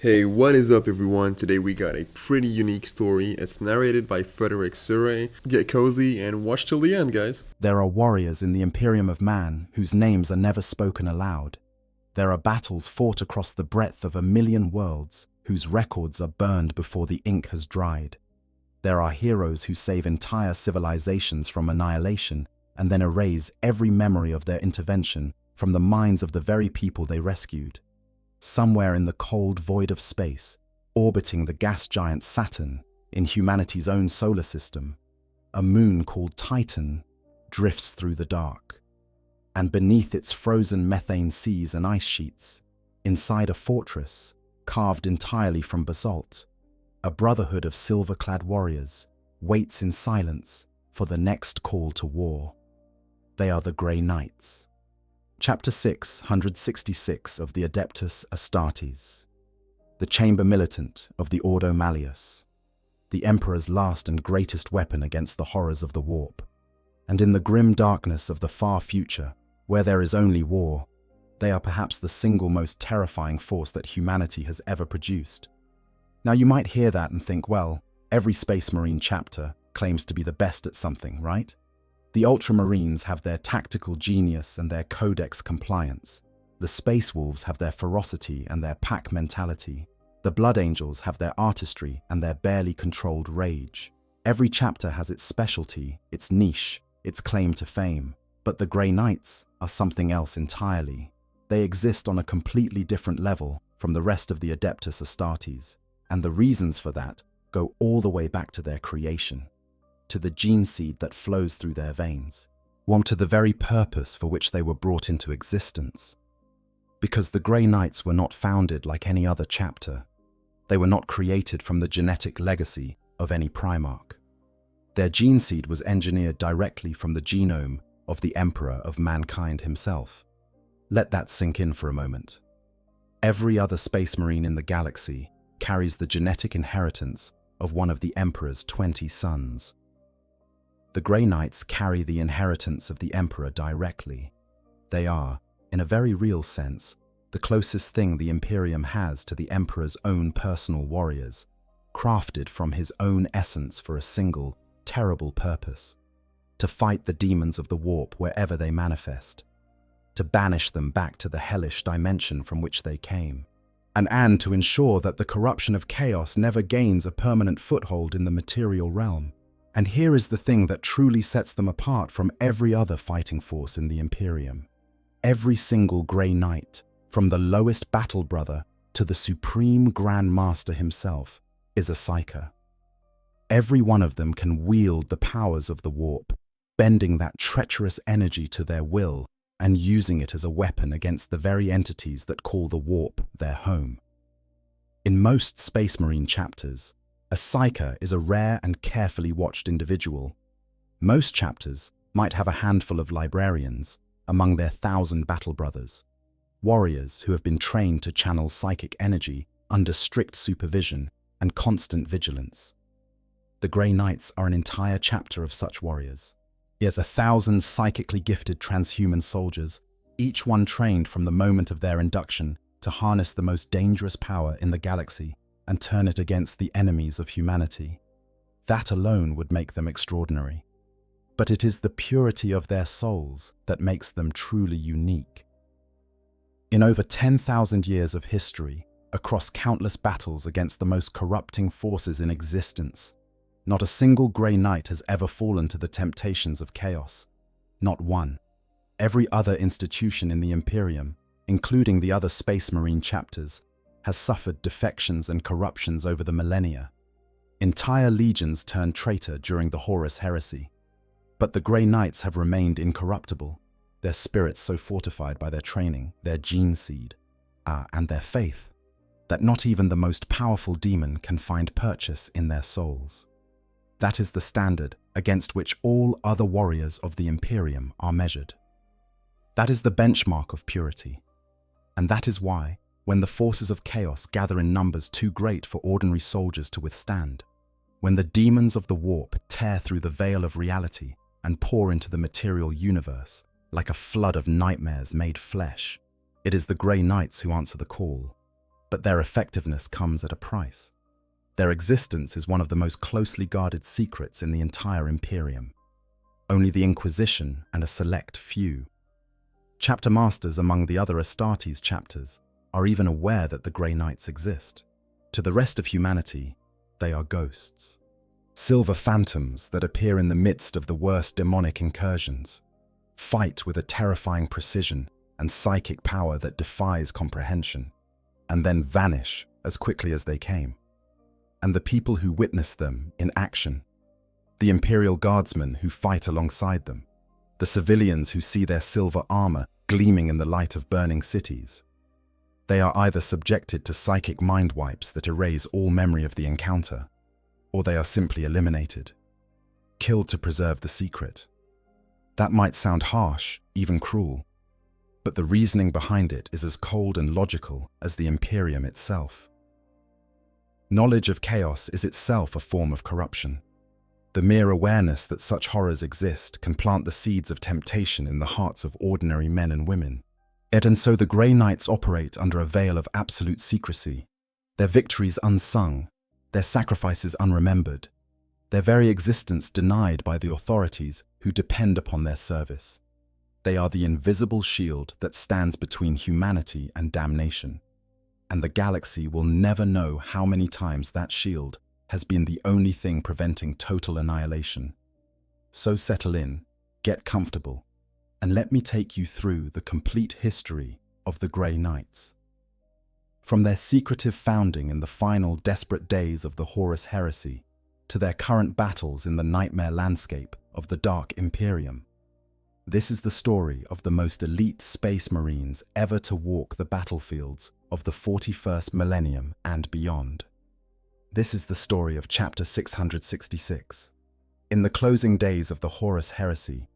Hey, what is up, everyone? Today we got a pretty unique story. It's narrated by Frederick Surrey. Get cozy and watch till the end, guys. There are warriors in the Imperium of man whose names are never spoken aloud. There are battles fought across the breadth of 1,000,000 worlds whose records are burned before the ink has dried. There are heroes who save entire civilizations from annihilation and then erase every memory of their intervention from the minds of the very people they rescued. Somewhere in the cold void of space, orbiting the gas giant Saturn in humanity's own solar system, a moon called Titan drifts through the dark. And beneath its frozen methane seas and ice sheets, inside a fortress carved entirely from basalt, a brotherhood of silver-clad warriors waits in silence for the next call to war. They are the Grey Knights. Chapter 666 of the Adeptus Astartes. The Chamber Militant of the Ordo Malleus. The Emperor's last and greatest weapon against the horrors of the warp. And in the grim darkness of the far future, where there is only war, they are perhaps the single most terrifying force that humanity has ever produced. Now you might hear that and think, well, every Space Marine chapter claims to be the best at something, right? The Ultramarines have their tactical genius and their codex compliance. The Space Wolves have their ferocity and their pack mentality. The Blood Angels have their artistry and their barely controlled rage. Every chapter has its specialty, its niche, its claim to fame. But the Grey Knights are something else entirely. They exist on a completely different level from the rest of the Adeptus Astartes, and the reasons for that go all the way back to their creation, to the gene seed that flows through their veins, to the very purpose for which they were brought into existence. Because the Grey Knights were not founded like any other chapter. They were not created from the genetic legacy of any Primarch. Their gene seed was engineered directly from the genome of the Emperor of mankind himself. Let that sink in for a moment. Every other Space Marine in the galaxy carries the genetic inheritance of one of the Emperor's 20 sons. The Grey Knights carry the inheritance of the Emperor directly. They are, in a very real sense, the closest thing the Imperium has to the Emperor's own personal warriors, crafted from his own essence for a single, terrible purpose: to fight the demons of the warp wherever they manifest, to banish them back to the hellish dimension from which they came, and to ensure that the corruption of chaos never gains a permanent foothold in the material realm. And here is the thing that truly sets them apart from every other fighting force in the Imperium. Every single Grey Knight, from the lowest battle brother to the supreme Grand Master himself, is a psyker. Every one of them can wield the powers of the warp, bending that treacherous energy to their will and using it as a weapon against the very entities that call the warp their home. In most Space Marine chapters, a psyker is a rare and carefully watched individual. Most chapters might have a handful of librarians among their 1,000 battle brothers, warriors who have been trained to channel psychic energy under strict supervision and constant vigilance. The Grey Knights are an entire chapter of such warriors. Yes, 1,000 psychically gifted transhuman soldiers, each one trained from the moment of their induction to harness the most dangerous power in the galaxy and turn it against the enemies of humanity. That alone would make them extraordinary. But it is the purity of their souls that makes them truly unique. In over 10,000 years of history, across countless battles against the most corrupting forces in existence, not a single Grey Knight has ever fallen to the temptations of chaos. Not one. Every other institution in the Imperium, including the other Space Marine chapters, has suffered defections and corruptions over the millennia. Entire legions turned traitor during the Horus Heresy. But the Grey Knights have remained incorruptible, their spirits so fortified by their training, their gene seed, and their faith, that not even the most powerful demon can find purchase in their souls. That is the standard against which all other warriors of the Imperium are measured. That is the benchmark of purity. And that is why, when the forces of chaos gather in numbers too great for ordinary soldiers to withstand, when the demons of the warp tear through the veil of reality and pour into the material universe like a flood of nightmares made flesh, it is the Grey Knights who answer the call. but their effectiveness comes at a price. Their existence is one of the most closely guarded secrets in the entire Imperium. Only the Inquisition and a select few, chapter masters among the other Astartes chapters, are even aware that the Grey Knights exist. To the rest of humanity, they are ghosts. Silver phantoms that appear in the midst of the worst demonic incursions, fight with a terrifying precision and psychic power that defies comprehension, and then vanish as quickly as they came. And the people who witness them in action, the Imperial Guardsmen who fight alongside them, the civilians who see their silver armor gleaming in the light of burning cities, they are either subjected to psychic mind wipes that erase all memory of the encounter, or they are simply eliminated, killed to preserve the secret. That might sound harsh, even cruel, but the reasoning behind it is as cold and logical as the Imperium itself. Knowledge of chaos is itself a form of corruption. The mere awareness that such horrors exist can plant the seeds of temptation in the hearts of ordinary men and women. And so the Grey Knights operate under a veil of absolute secrecy, their victories unsung, their sacrifices unremembered, their very existence denied by the authorities who depend upon their service. They are the invisible shield that stands between humanity and damnation, and the galaxy will never know how many times that shield has been the only thing preventing total annihilation. So settle in, get comfortable, and let me take you through the complete history of the Grey Knights. From their secretive founding in the final desperate days of the Horus Heresy, to their current battles in the nightmare landscape of the Dark Imperium. This is the story of the most elite space marines ever to walk the battlefields of the 41st millennium and beyond. This is the story of Chapter 666. In the closing days of the Horus Heresy,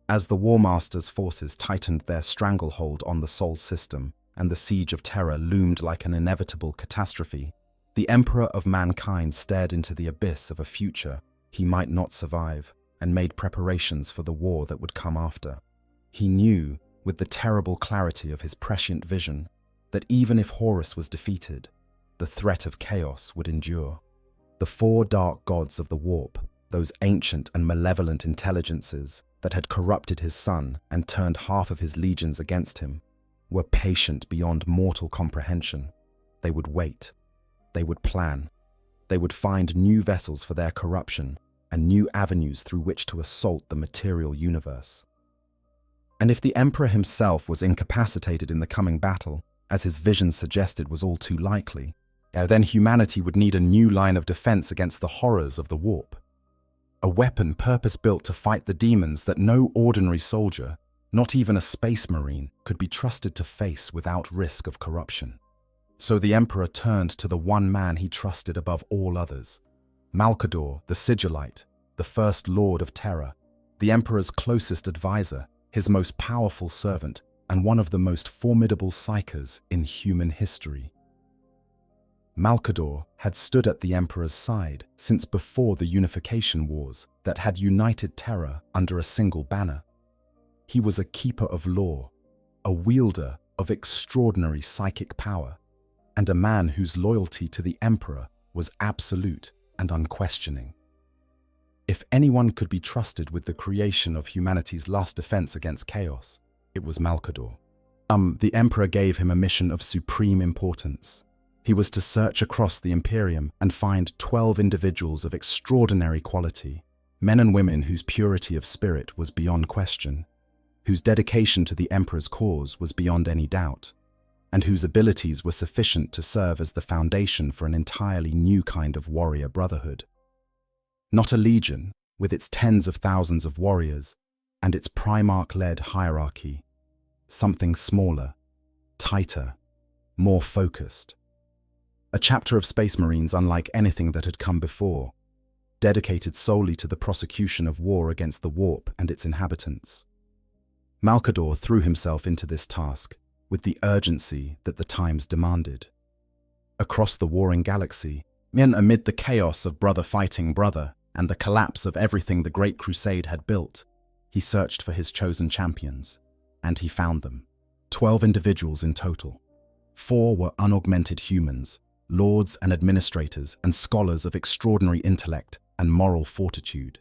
as the War Master's forces tightened their stranglehold on the Sol system and the Siege of Terror loomed like an inevitable catastrophe, the Emperor of Mankind stared into the abyss of a future he might not survive and made preparations for the war that would come after. He knew, with the terrible clarity of his prescient vision, that even if Horus was defeated, the threat of chaos would endure. The four dark gods of the warp, those ancient and malevolent intelligences that had corrupted his son and turned half of his legions against him, were patient beyond mortal comprehension. They would wait. They would plan. They would find new vessels for their corruption and new avenues through which to assault the material universe. And if the Emperor himself was incapacitated in the coming battle, as his vision suggested was all too likely, then humanity would need a new line of defense against the horrors of the warp. A weapon purpose-built to fight the demons that no ordinary soldier, not even a space marine, could be trusted to face without risk of corruption. So the Emperor turned to the one man he trusted above all others, Malcador, the Sigillite, the First Lord of Terror, the Emperor's closest advisor, his most powerful servant, and one of the most formidable psychers in human history. Malcador had stood at the Emperor's side since before the unification wars that had united Terra under a single banner. He was a keeper of law, a wielder of extraordinary psychic power, and a man whose loyalty to the Emperor was absolute and unquestioning. If anyone could be trusted with the creation of humanity's last defense against chaos, it was Malcador. The Emperor gave him a mission of supreme importance. He was to search across the Imperium and find 12 individuals of extraordinary quality, men and women whose purity of spirit was beyond question, whose dedication to the Emperor's cause was beyond any doubt, and whose abilities were sufficient to serve as the foundation for an entirely new kind of warrior brotherhood. Not a legion, with its tens of thousands of warriors, and its Primarch-led hierarchy. Something smaller, tighter, more focused. A chapter of Space Marines unlike anything that had come before, dedicated solely to the prosecution of war against the warp and its inhabitants. Malcador threw himself into this task with the urgency that the times demanded. Across the warring galaxy, amid the chaos of brother fighting brother and the collapse of everything the Great Crusade had built, he searched for his chosen champions, and he found them. 12 individuals in total. 4 were unaugmented humans, lords and administrators and scholars of extraordinary intellect and moral fortitude.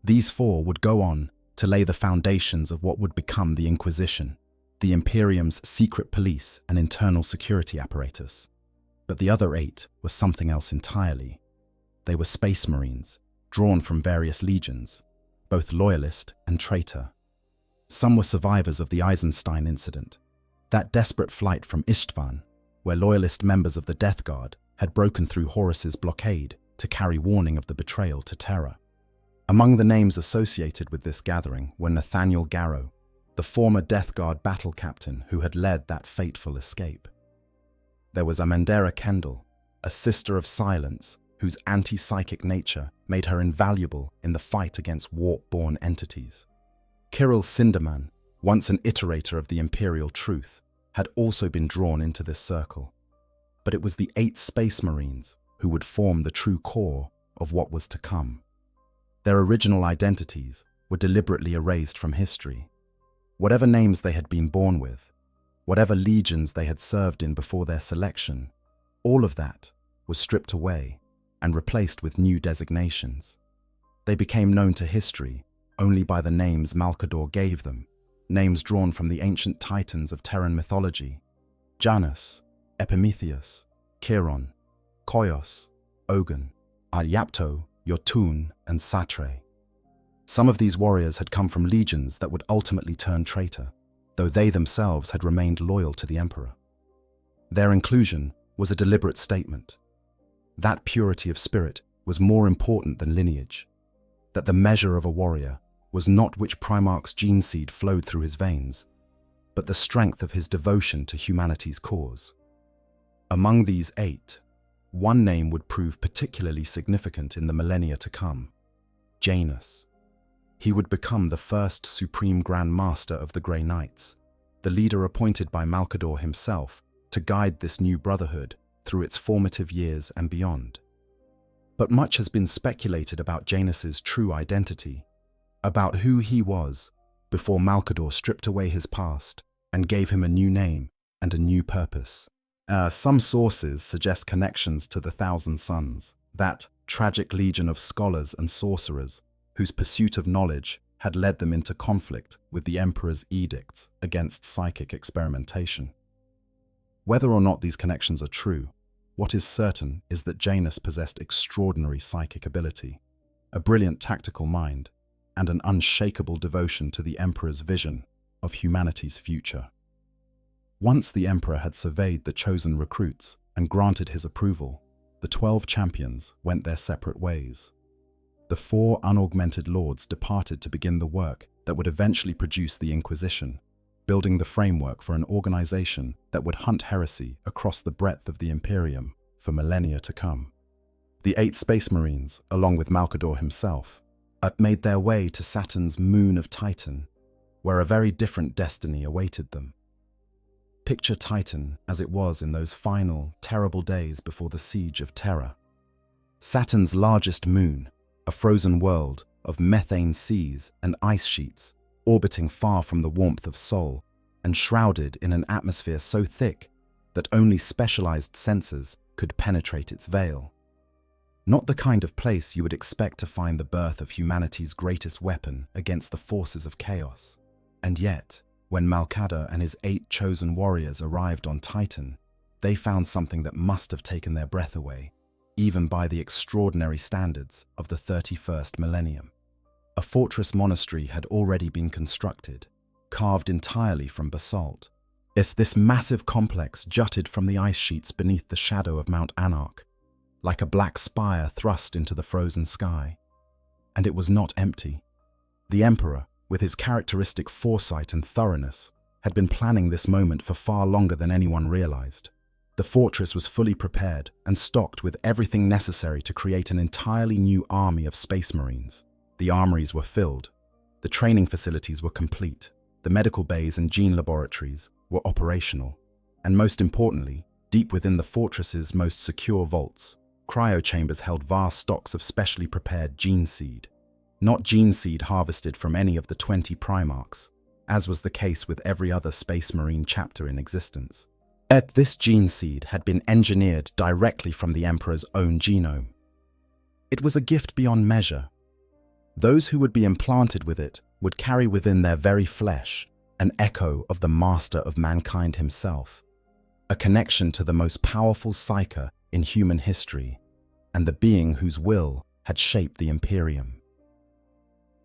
These 4 would go on to lay the foundations of what would become the Inquisition, the Imperium's secret police and internal security apparatus. But the other 8 were something else entirely. They were space marines, drawn from various legions, both loyalist and traitor. Some were survivors of the Eisenstein incident, that desperate flight from Istvan, where loyalist members of the Death Guard had broken through Horus's blockade to carry warning of the betrayal to Terra. Among the names associated with this gathering were Nathaniel Garrow, the former Death Guard battle captain who had led that fateful escape. There was Amandera Kendall, a sister of silence whose anti-psychic nature made her invaluable in the fight against warp-born entities. Kirill Sinderman, once an iterator of the Imperial truth, had also been drawn into this circle. But it was the 8 Space Marines who would form the true core of what was to come. Their original identities were deliberately erased from history. Whatever names they had been born with, whatever legions they had served in before their selection, all of that was stripped away and replaced with new designations. They became known to history only by the names Malkador gave them, names drawn from the ancient titans of Terran mythology: Janus, Epimetheus, Chiron, Koios, Ogun, Aryapto, Jotun, and Satre. Some of these warriors had come from legions that would ultimately turn traitor, though they themselves had remained loyal to the Emperor. Their inclusion was a deliberate statement. That purity of spirit was more important than lineage, that the measure of a warrior was not which Primarch's gene seed flowed through his veins, but the strength of his devotion to humanity's cause. Among these 8, one name would prove particularly significant in the millennia to come: Janus. He would become the first Supreme Grand Master of the Grey Knights, the leader appointed by Malkador himself to guide this new brotherhood through its formative years and beyond. But much has been speculated about Janus's true identity, about who he was before Malkador stripped away his past and gave him a new name and a new purpose. Some sources suggest connections to the Thousand Sons, that tragic legion of scholars and sorcerers whose pursuit of knowledge had led them into conflict with the Emperor's edicts against psychic experimentation. Whether or not these connections are true, what is certain is that Janus possessed extraordinary psychic ability, a brilliant tactical mind, and an unshakable devotion to the Emperor's vision of humanity's future. Once the Emperor had surveyed the chosen recruits and granted his approval, the 12 champions went their separate ways. The 4 unaugmented lords departed to begin the work that would eventually produce the Inquisition, building the framework for an organization that would hunt heresy across the breadth of the Imperium for millennia to come. The 8 Space Marines, along with Malkador himself, made their way to Saturn's moon of Titan, where a very different destiny awaited them. Picture Titan as it was in those final, terrible days before the siege of Terra. Saturn's largest moon, a frozen world of methane seas and ice sheets, orbiting far from the warmth of Sol and shrouded in an atmosphere so thick that only specialized sensors could penetrate its veil. Not the kind of place you would expect to find the birth of humanity's greatest weapon against the forces of chaos. And yet, when Malkador and his 8 chosen warriors arrived on Titan, they found something that must have taken their breath away, even by the extraordinary standards of the 31st millennium. A fortress monastery had already been constructed, carved entirely from basalt. This massive complex jutted from the ice sheets beneath the shadow of Mount Anarch, like a black spire thrust into the frozen sky. And it was not empty. The Emperor, with his characteristic foresight and thoroughness, had been planning this moment for far longer than anyone realized. The fortress was fully prepared and stocked with everything necessary to create an entirely new army of Space Marines. The armories were filled, the training facilities were complete, the medical bays and gene laboratories were operational, and most importantly, deep within the fortress's most secure vaults, cryochambers held vast stocks of specially prepared gene seed. Not gene seed harvested from any of the 20 Primarchs, as was the case with every other Space Marine chapter in existence, This gene seed had been engineered directly from the Emperor's own genome. It was a gift beyond measure. Those who would be implanted with it would carry within their very flesh an echo of the master of mankind himself, a connection to the most powerful psyche in human history, and the being whose will had shaped the Imperium.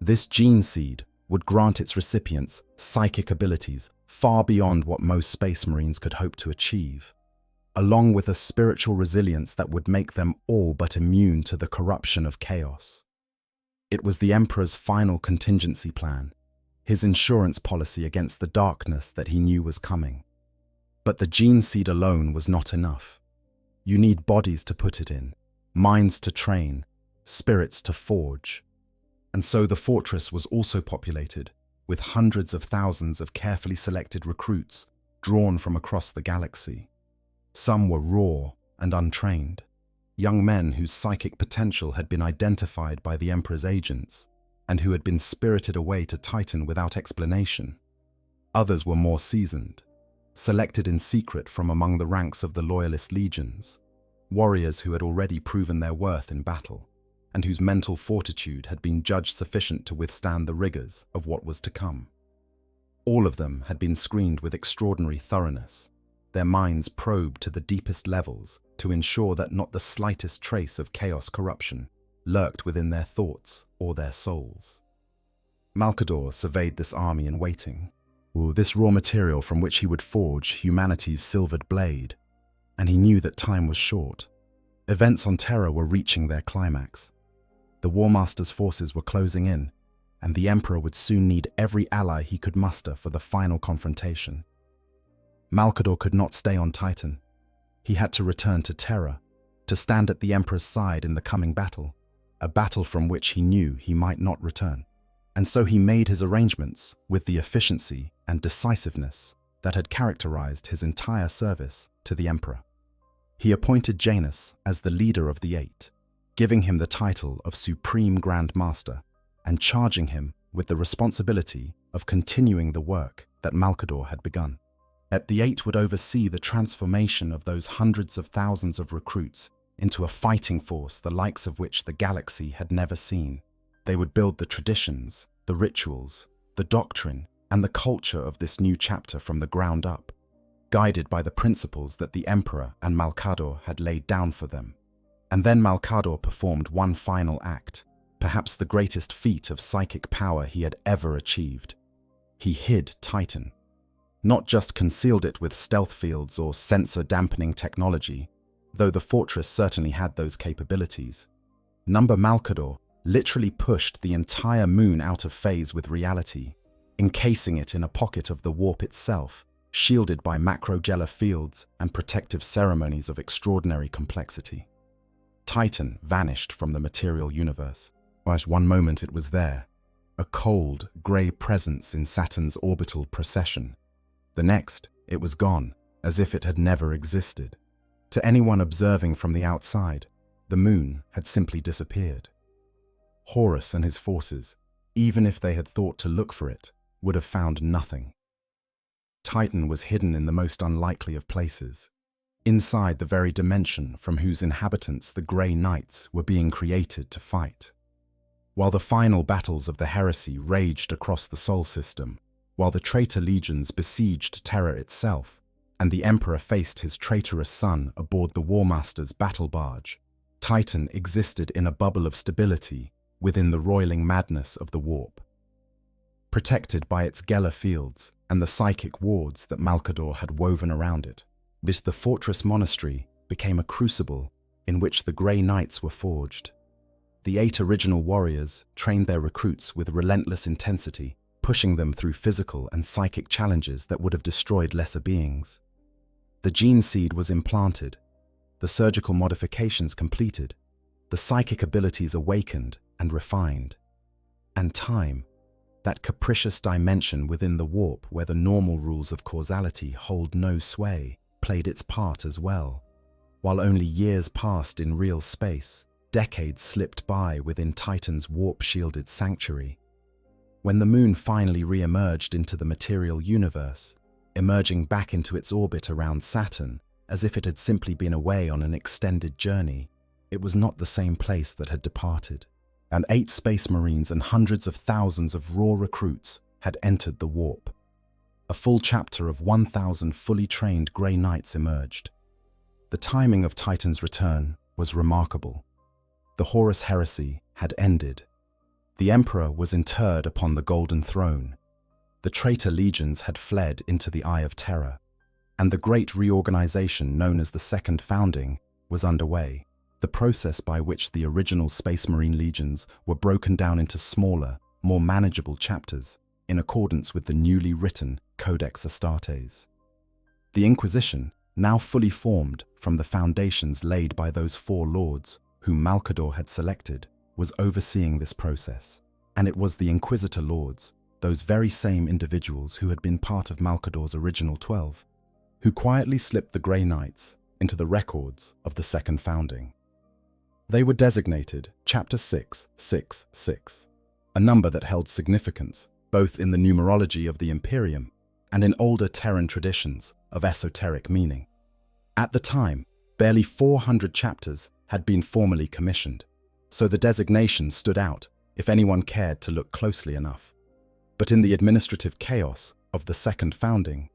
This gene seed would grant its recipients psychic abilities far beyond what most space marines could hope to achieve, along with a spiritual resilience that would make them all but immune to the corruption of chaos. It was the Emperor's final contingency plan, his insurance policy against the darkness that he knew was coming. But the gene seed alone was not enough. You need bodies to put it in, minds to train, spirits to forge. And so the fortress was also populated with hundreds of thousands of carefully selected recruits drawn from across the galaxy. Some were raw and untrained, young men whose psychic potential had been identified by the Emperor's agents and who had been spirited away to Titan without explanation. Others were more seasoned, selected in secret from among the ranks of the loyalist legions, warriors who had already proven their worth in battle, and whose mental fortitude had been judged sufficient to withstand the rigors of what was to come. All of them had been screened with extraordinary thoroughness, their minds probed to the deepest levels to ensure that not the slightest trace of chaos corruption lurked within their thoughts or their souls. Malcador surveyed this army in waiting, this raw material from which he would forge humanity's silvered blade, and he knew that time was short. Events on Terra were reaching their climax. The War Master's forces were closing in, and the Emperor would soon need every ally he could muster for the final confrontation. Malcador could not stay on Titan. He had to return to Terra, to stand at the Emperor's side in the coming battle, a battle from which he knew he might not return. And so he made his arrangements with the efficiency and decisiveness that had characterized his entire service to the Emperor. He appointed Janus as the leader of the Eight, giving him the title of Supreme Grand Master and charging him with the responsibility of continuing the work that Malcador had begun. The Eight would oversee the transformation of those hundreds of thousands of recruits into a fighting force the likes of which the galaxy had never seen. They would build the traditions, the rituals, the doctrine, and the culture of this new chapter from the ground up, guided by the principles that the Emperor and Malcador had laid down for them. And then Malcador performed one final act, perhaps the greatest feat of psychic power he had ever achieved. He hid Titan. Not just concealed it with stealth fields or sensor-dampening technology, though the fortress certainly had those capabilities. Number Malcador literally pushed the entire moon out of phase with reality, encasing it in a pocket of the warp itself, shielded by macrogellar fields and protective ceremonies of extraordinary complexity. Titan vanished from the material universe. Whilst one moment it was there, a cold, grey presence in Saturn's orbital procession. The next, it was gone, as if it had never existed. To anyone observing from the outside, the moon had simply disappeared. Horus and his forces, even if they had thought to look for it, would have found nothing. Titan was hidden in the most unlikely of places, inside the very dimension from whose inhabitants the Grey Knights were being created to fight. While the final battles of the heresy raged across the Sol system, while the traitor legions besieged Terra itself, and the Emperor faced his traitorous son aboard the War Master's battle barge, Titan existed in a bubble of stability within the roiling madness of the warp. Protected by its Geller fields and the psychic wards that Malcador had woven around it, the fortress monastery became a crucible in which the Grey Knights were forged. The 8 original warriors trained their recruits with relentless intensity, pushing them through physical and psychic challenges that would have destroyed lesser beings. The gene seed was implanted, the surgical modifications completed, the psychic abilities awakened and refined. And time, that capricious dimension within the warp where the normal rules of causality hold no sway, played its part as well. While only years passed in real space, decades slipped by within Titan's warp-shielded sanctuary. When the moon finally re-emerged into the material universe, emerging back into its orbit around Saturn, as if it had simply been away on an extended journey. It was not the same place that had departed, and 8 space marines and hundreds of thousands of raw recruits had entered the warp. A full chapter of 1,000 fully trained Grey Knights emerged. The timing of Titan's return was remarkable. The Horus heresy had ended. The Emperor was interred upon the Golden Throne. The traitor legions had fled into the Eye of Terror, and the great reorganization known as the Second Founding was underway, the process by which the original Space Marine legions were broken down into smaller, more manageable chapters in accordance with the newly written Codex Astartes. The Inquisition, now fully formed from the foundations laid by those 4 lords whom Malcador had selected, was overseeing this process, and it was the Inquisitor Lords, those very same individuals who had been part of Malcador's original 12, who quietly slipped the Grey Knights into the records of the Second Founding. They were designated Chapter 666, a number that held significance both in the numerology of the Imperium and in older Terran traditions of esoteric meaning. At the time, barely 400 chapters had been formally commissioned, so the designation stood out if anyone cared to look closely enough. But in the administrative chaos of the Second Founding,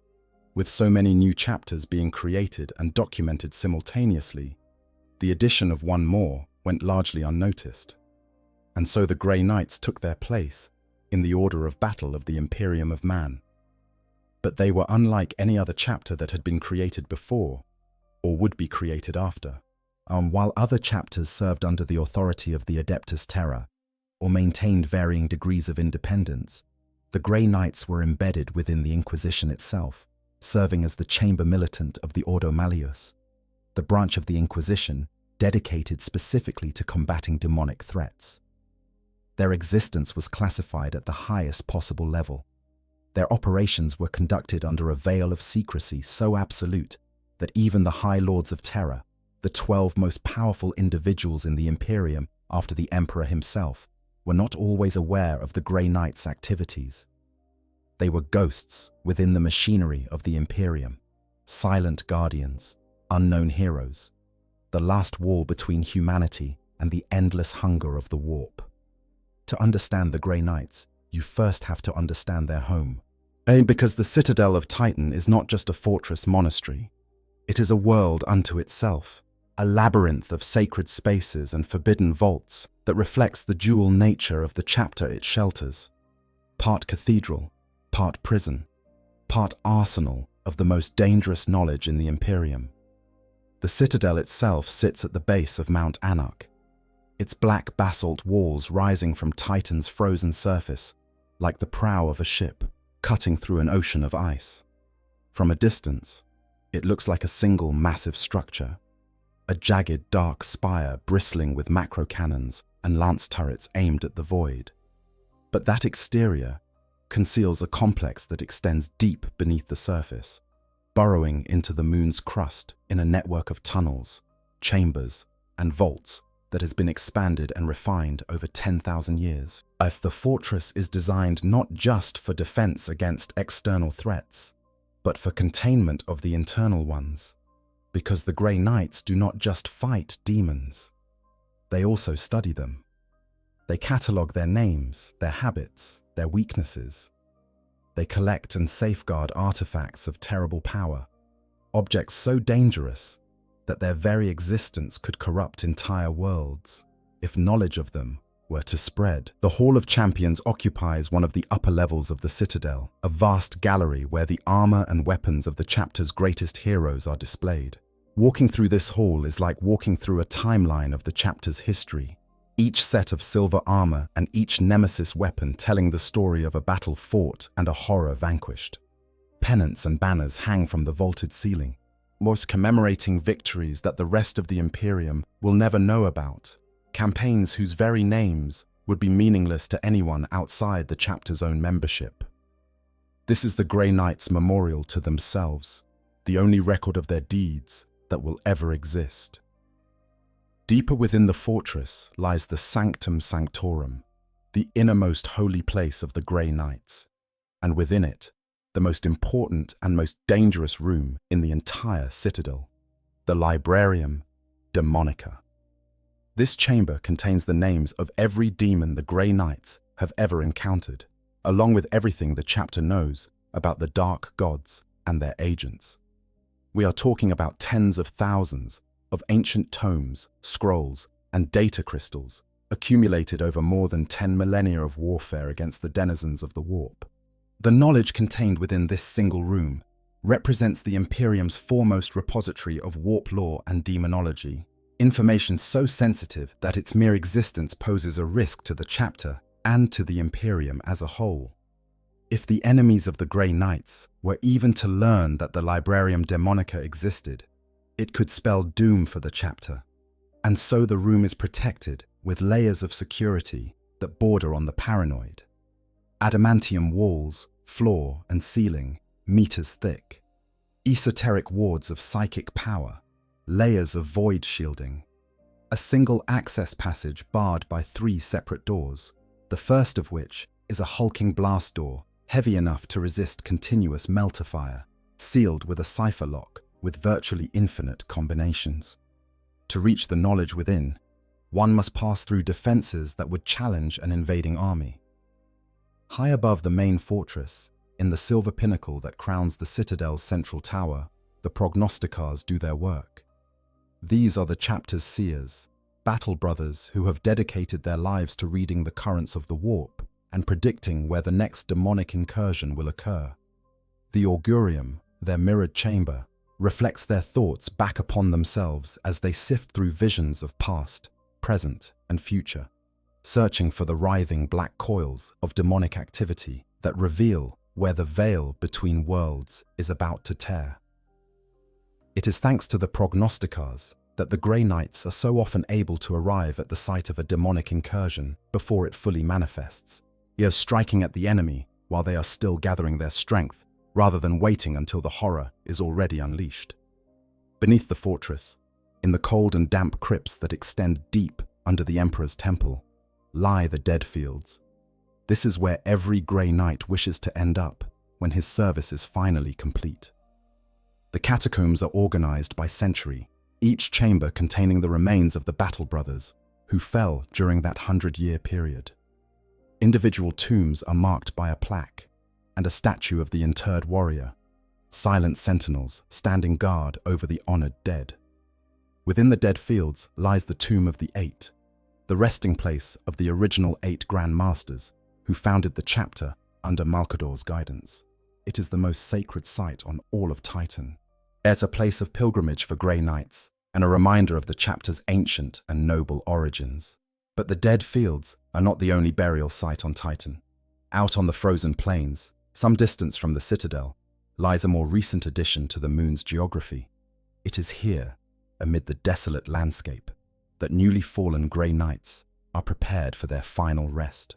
with so many new chapters being created and documented simultaneously, the addition of one more went largely unnoticed. And so the Grey Knights took their place in the order of battle of the Imperium of Man. But they were unlike any other chapter that had been created before, or would be created after. While other chapters served under the authority of the Adeptus Terra, or maintained varying degrees of independence, the Grey Knights were embedded within the Inquisition itself, serving as the chamber militant of the Ordo Malleus, the branch of the Inquisition dedicated specifically to combating demonic threats. Their existence was classified at the highest possible level. Their operations were conducted under a veil of secrecy so absolute that even the High Lords of Terror, the 12 most powerful individuals in the Imperium after the Emperor himself, were not always aware of the Grey Knights' activities. They were ghosts within the machinery of the Imperium, silent guardians, unknown heroes, the last wall between humanity and the endless hunger of the warp. To understand the Grey Knights, you first have to understand their home. Because the Citadel of Titan is not just a fortress monastery. It is a world unto itself, a labyrinth of sacred spaces and forbidden vaults that reflects the dual nature of the chapter it shelters. Part cathedral, part prison, part arsenal of the most dangerous knowledge in the Imperium. The Citadel itself sits at the base of Mount Anak, its black basalt walls rising from Titan's frozen surface like the prow of a ship cutting through an ocean of ice. From a distance, it looks like a single massive structure, a jagged dark spire bristling with macro cannons and lance turrets aimed at the void. But that exterior conceals a complex that extends deep beneath the surface, burrowing into the moon's crust in a network of tunnels, chambers, and vaults that has been expanded and refined over 10,000 years. If the fortress is designed not just for defense against external threats, but for containment of the internal ones, because the Grey Knights do not just fight demons, they also study them. They catalogue their names, their habits, their weaknesses. They collect and safeguard artifacts of terrible power, objects so dangerous that their very existence could corrupt entire worlds if knowledge of them were to spread. The Hall of Champions occupies one of the upper levels of the Citadel, a vast gallery where the armor and weapons of the chapter's greatest heroes are displayed. Walking through this hall is like walking through a timeline of the chapter's history, each set of silver armor and each nemesis weapon telling the story of a battle fought and a horror vanquished. Pennants and banners hang from the vaulted ceiling, most commemorating victories that the rest of the Imperium will never know about, campaigns whose very names would be meaningless to anyone outside the chapter's own membership. This is the Grey Knights' memorial to themselves, the only record of their deeds that will ever exist. Deeper within the fortress lies the Sanctum Sanctorum, the innermost holy place of the Grey Knights, and within it, the most important and most dangerous room in the entire citadel, the Librarium Demonica. This chamber contains the names of every demon the Grey Knights have ever encountered, along with everything the chapter knows about the dark gods and their agents. We are talking about tens of thousands of ancient tomes, scrolls, and data crystals accumulated over more than 10 millennia of warfare against the denizens of the warp. The knowledge contained within this single room represents the Imperium's foremost repository of warp lore and demonology, information so sensitive that its mere existence poses a risk to the chapter and to the Imperium as a whole. If the enemies of the Grey Knights were even to learn that the Librarium Demonica existed, it could spell doom for the chapter. And so the room is protected with layers of security that border on the paranoid. Adamantium walls, floor and ceiling, meters thick. Esoteric wards of psychic power, layers of void shielding. A single access passage barred by 3 separate doors, the first of which is a hulking blast door heavy enough to resist continuous melter-fire, sealed with a cipher lock with virtually infinite combinations. To reach the knowledge within, one must pass through defenses that would challenge an invading army. High above the main fortress, in the silver pinnacle that crowns the citadel's central tower, the prognosticars do their work. These are the chapter's seers, battle brothers who have dedicated their lives to reading the currents of the warp and predicting where the next demonic incursion will occur. The Augurium, their mirrored chamber, reflects their thoughts back upon themselves as they sift through visions of past, present, and future, searching for the writhing black coils of demonic activity that reveal where the veil between worlds is about to tear. It is thanks to the prognosticars that the Grey Knights are so often able to arrive at the site of a demonic incursion before it fully manifests, yet striking at the enemy while they are still gathering their strength, rather than waiting until the horror is already unleashed. Beneath the fortress, in the cold and damp crypts that extend deep under the Emperor's temple, lie the dead fields. This is where every Grey Knight wishes to end up when his service is finally complete. The catacombs are organized by century, each chamber containing the remains of the battle brothers who fell during that 100-year period. Individual tombs are marked by a plaque and a statue of the interred warrior, silent sentinels standing guard over the honored dead. Within the dead fields lies the tomb of the Eight, the resting place of the original 8 Grand Masters who founded the chapter under Malkador's guidance. It is the most sacred site on all of Titan. It's a place of pilgrimage for Grey Knights and a reminder of the chapter's ancient and noble origins. But the dead fields are not the only burial site on Titan. Out on the frozen plains, some distance from the citadel, lies a more recent addition to the moon's geography. It is here, amid the desolate landscape, that newly fallen Grey Knights are prepared for their final rest.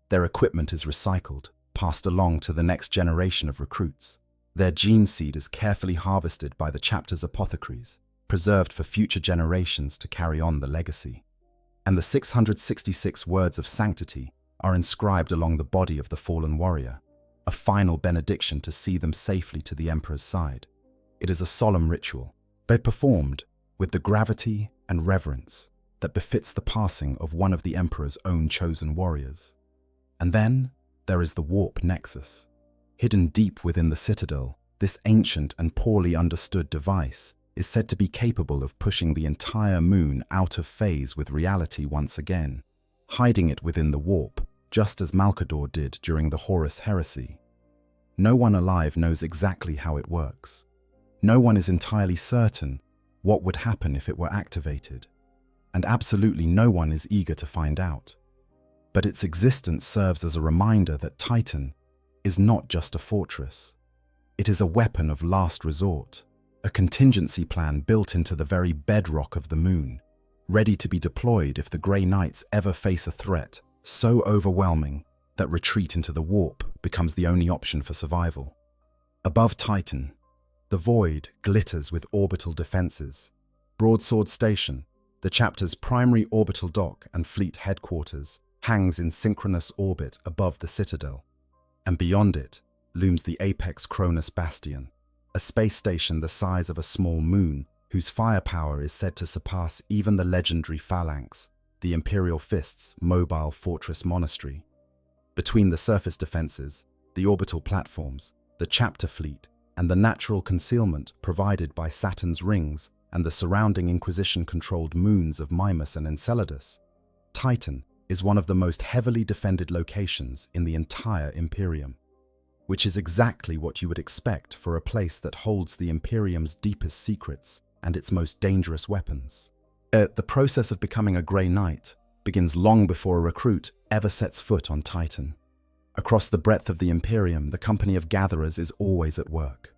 Their equipment is recycled, passed along to the next generation of recruits. Their gene seed is carefully harvested by the chapter's apothecaries, preserved for future generations to carry on the legacy. And the 666 words of sanctity are inscribed along the body of the fallen warrior, a final benediction to see them safely to the Emperor's side. It is a solemn ritual, but performed with the gravity and reverence that befits the passing of one of the Emperor's own chosen warriors. And then there is the Warp Nexus. Hidden deep within the citadel, this ancient and poorly understood device is said to be capable of pushing the entire moon out of phase with reality once again, hiding it within the warp, just as Malkador did during the Horus Heresy. No one alive knows exactly how it works. No one is entirely certain what would happen if it were activated, and absolutely no one is eager to find out. But its existence serves as a reminder that Titan is not just a fortress. It is a weapon of last resort, a contingency plan built into the very bedrock of the moon, ready to be deployed if the Grey Knights ever face a threat so overwhelming that retreat into the warp becomes the only option for survival. Above Titan, the void glitters with orbital defenses. Broadsword Station, the chapter's primary orbital dock and fleet headquarters, hangs in synchronous orbit above the citadel. And beyond it, looms the apex Cronus Bastion, a space station the size of a small moon, whose firepower is said to surpass even the legendary Phalanx, the Imperial Fist's mobile fortress monastery. Between the surface defenses, the orbital platforms, the chapter fleet, and the natural concealment provided by Saturn's rings and the surrounding Inquisition-controlled moons of Mimas and Enceladus, Titan is one of the most heavily defended locations in the entire Imperium, which is exactly what you would expect for a place that holds the Imperium's deepest secrets and its most dangerous weapons. The process of becoming a Grey Knight begins long before a recruit ever sets foot on Titan. Across the breadth of the Imperium, the company of gatherers is always at work.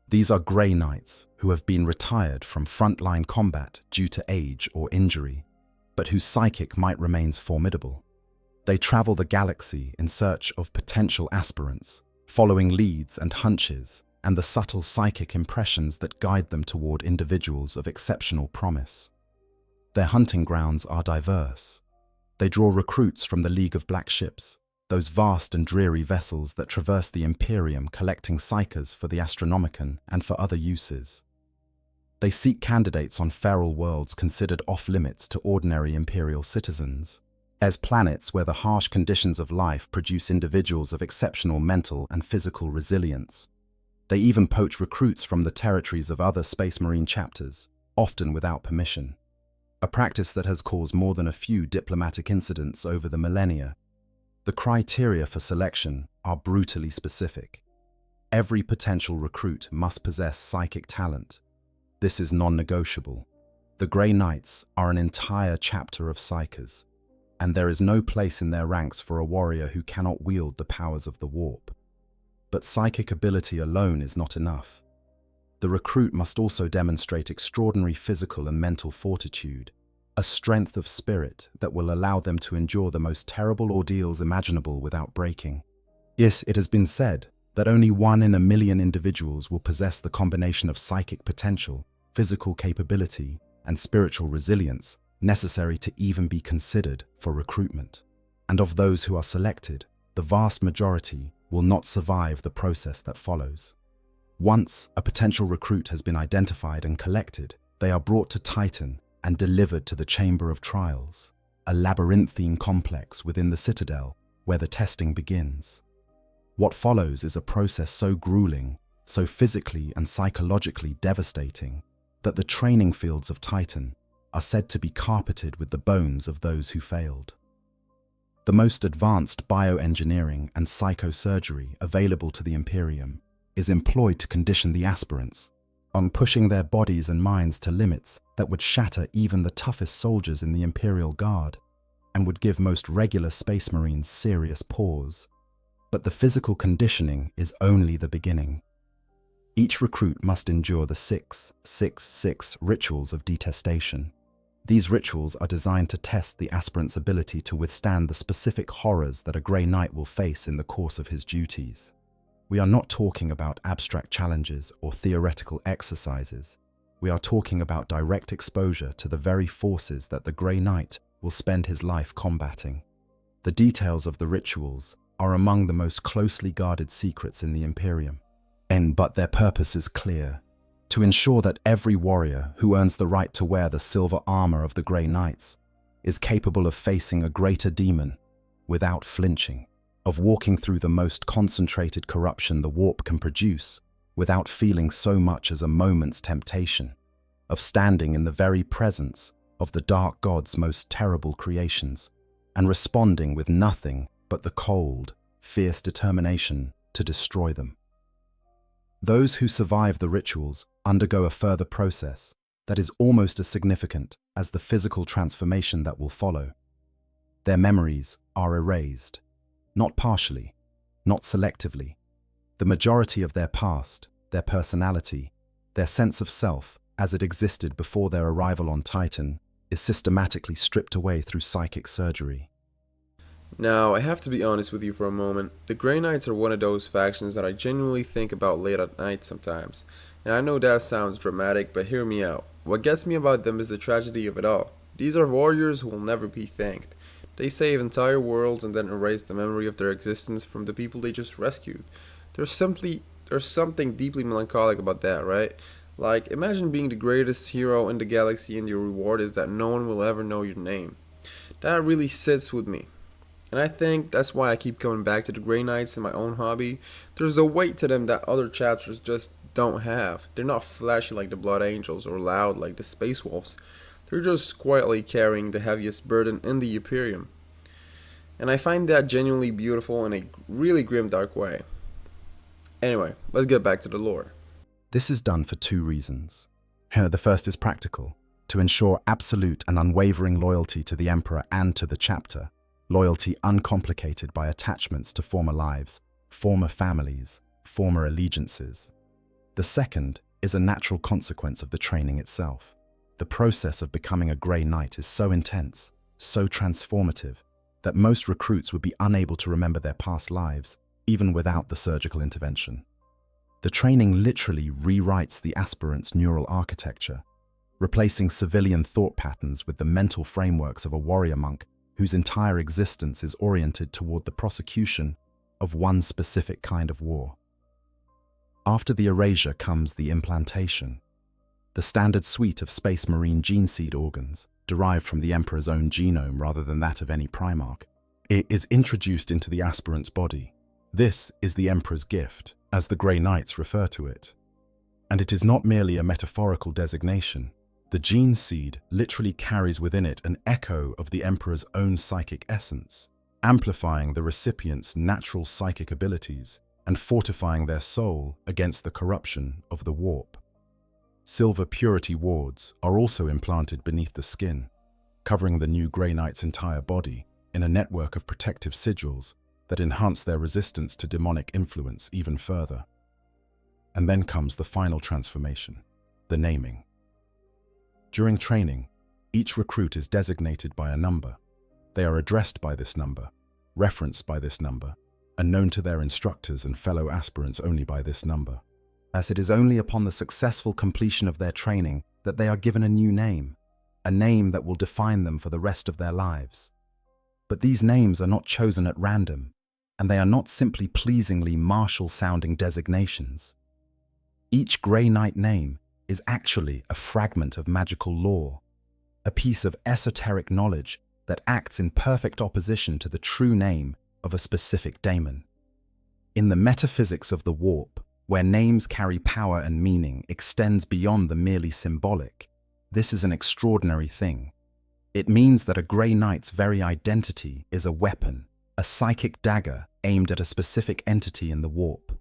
These are Grey Knights who have been retired from frontline combat due to age or injury, but whose psychic might remains formidable. They travel the galaxy in search of potential aspirants, following leads and hunches and the subtle psychic impressions that guide them toward individuals of exceptional promise. Their hunting grounds are diverse. They draw recruits from the League of Black Ships, those vast and dreary vessels that traverse the Imperium collecting psychers for the Astronomicon and for other uses. They seek candidates on feral worlds considered off-limits to ordinary Imperial citizens, as planets where the harsh conditions of life produce individuals of exceptional mental and physical resilience. They even poach recruits from the territories of other Space Marine chapters, often without permission, a practice that has caused more than a few diplomatic incidents over the millennia. The criteria for selection are brutally specific. Every potential recruit must possess psychic talent. This is non-negotiable. The Grey Knights are an entire chapter of psychers, and there is no place in their ranks for a warrior who cannot wield the powers of the warp. But psychic ability alone is not enough. The recruit must also demonstrate extraordinary physical and mental fortitude, a strength of spirit that will allow them to endure the most terrible ordeals imaginable without breaking. Yes, it has been said that only 1 in a million individuals will possess the combination of psychic potential, physical capability, and spiritual resilience necessary to even be considered for recruitment. And of those who are selected, the vast majority will not survive the process that follows. Once a potential recruit has been identified and collected, they are brought to Titan and delivered to the Chamber of Trials, a labyrinthine complex within the Citadel where the testing begins. What follows is a process so grueling, so physically and psychologically devastating, that the training fields of Titan are said to be carpeted with the bones of those who failed. The most advanced bioengineering and psychosurgery available to the Imperium is employed to condition the aspirants on pushing their bodies and minds to limits that would shatter even the toughest soldiers in the Imperial Guard and would give most regular Space Marines serious pause. But the physical conditioning is only the beginning. Each recruit must endure the 666 rituals of detestation. These rituals are designed to test the aspirant's ability to withstand the specific horrors that a Grey Knight will face in the course of his duties. We are not talking about abstract challenges or theoretical exercises. We are talking about direct exposure to the very forces that the Grey Knight will spend his life combating. The details of the rituals are among the most closely guarded secrets in the Imperium, but their purpose is clear: to ensure that every warrior who earns the right to wear the silver armor of the Grey Knights is capable of facing a greater demon without flinching, of walking through the most concentrated corruption the warp can produce without feeling so much as a moment's temptation, of standing in the very presence of the dark god's most terrible creations and responding with nothing but the cold, fierce determination to destroy them. Those who survive the rituals undergo a further process that is almost as significant as the physical transformation that will follow. Their memories are erased, not partially, not selectively. The majority of their past, their personality, their sense of self as it existed before their arrival on Titan is systematically stripped away through psychic surgery. Now, I have to be honest with you for a moment. The Grey Knights are one of those factions that I genuinely think about late at night sometimes. And I know that sounds dramatic, but hear me out. What gets me about them is the tragedy of it all. These are warriors who will never be thanked. They save entire worlds and then erase the memory of their existence from the people they just rescued. There's something deeply melancholic about that, right? Like, imagine being the greatest hero in the galaxy and your reward is that no one will ever know your name. That really sits with me. And I think that's why I keep coming back to the Grey Knights in my own hobby. There's a weight to them that other chapters just don't have. They're not flashy like the Blood Angels or loud like the Space Wolves. They're just quietly carrying the heaviest burden in the Imperium. And I find that genuinely beautiful in a really grim, dark way. Anyway, let's get back to the lore. This is done for two reasons. The first is practical, to ensure absolute and unwavering loyalty to the Emperor and to the chapter, loyalty uncomplicated by attachments to former lives, former families, former allegiances. The second is a natural consequence of the training itself. The process of becoming a Grey Knight is so intense, so transformative, that most recruits would be unable to remember their past lives, even without the surgical intervention. The training literally rewrites the aspirant's neural architecture, replacing civilian thought patterns with the mental frameworks of a warrior monk whose entire existence is oriented toward the prosecution of one specific kind of war. After the erasure comes the implantation, the standard suite of Space Marine gene seed organs, derived from the Emperor's own genome rather than that of any Primarch. It is introduced into the aspirant's body. This is the Emperor's gift, as the Grey Knights refer to it. And it is not merely a metaphorical designation. The gene seed literally carries within it an echo of the Emperor's own psychic essence, amplifying the recipient's natural psychic abilities and fortifying their soul against the corruption of the warp. Silver purity wards are also implanted beneath the skin, covering the new Grey Knight's entire body in a network of protective sigils that enhance their resistance to demonic influence even further. And then comes the final transformation, the naming. During training, each recruit is designated by a number. They are addressed by this number, referenced by this number, and known to their instructors and fellow aspirants only by this number, as it is only upon the successful completion of their training that they are given a new name, a name that will define them for the rest of their lives. But these names are not chosen at random, and they are not simply pleasingly martial-sounding designations. Each Grey Knight name is actually a fragment of magical lore, a piece of esoteric knowledge that acts in perfect opposition to the true name of a specific daemon. In the metaphysics of the warp, where names carry power and meaning extends beyond the merely symbolic, this is an extraordinary thing. It means that a Grey Knight's very identity is a weapon, a psychic dagger aimed at a specific entity in the warp.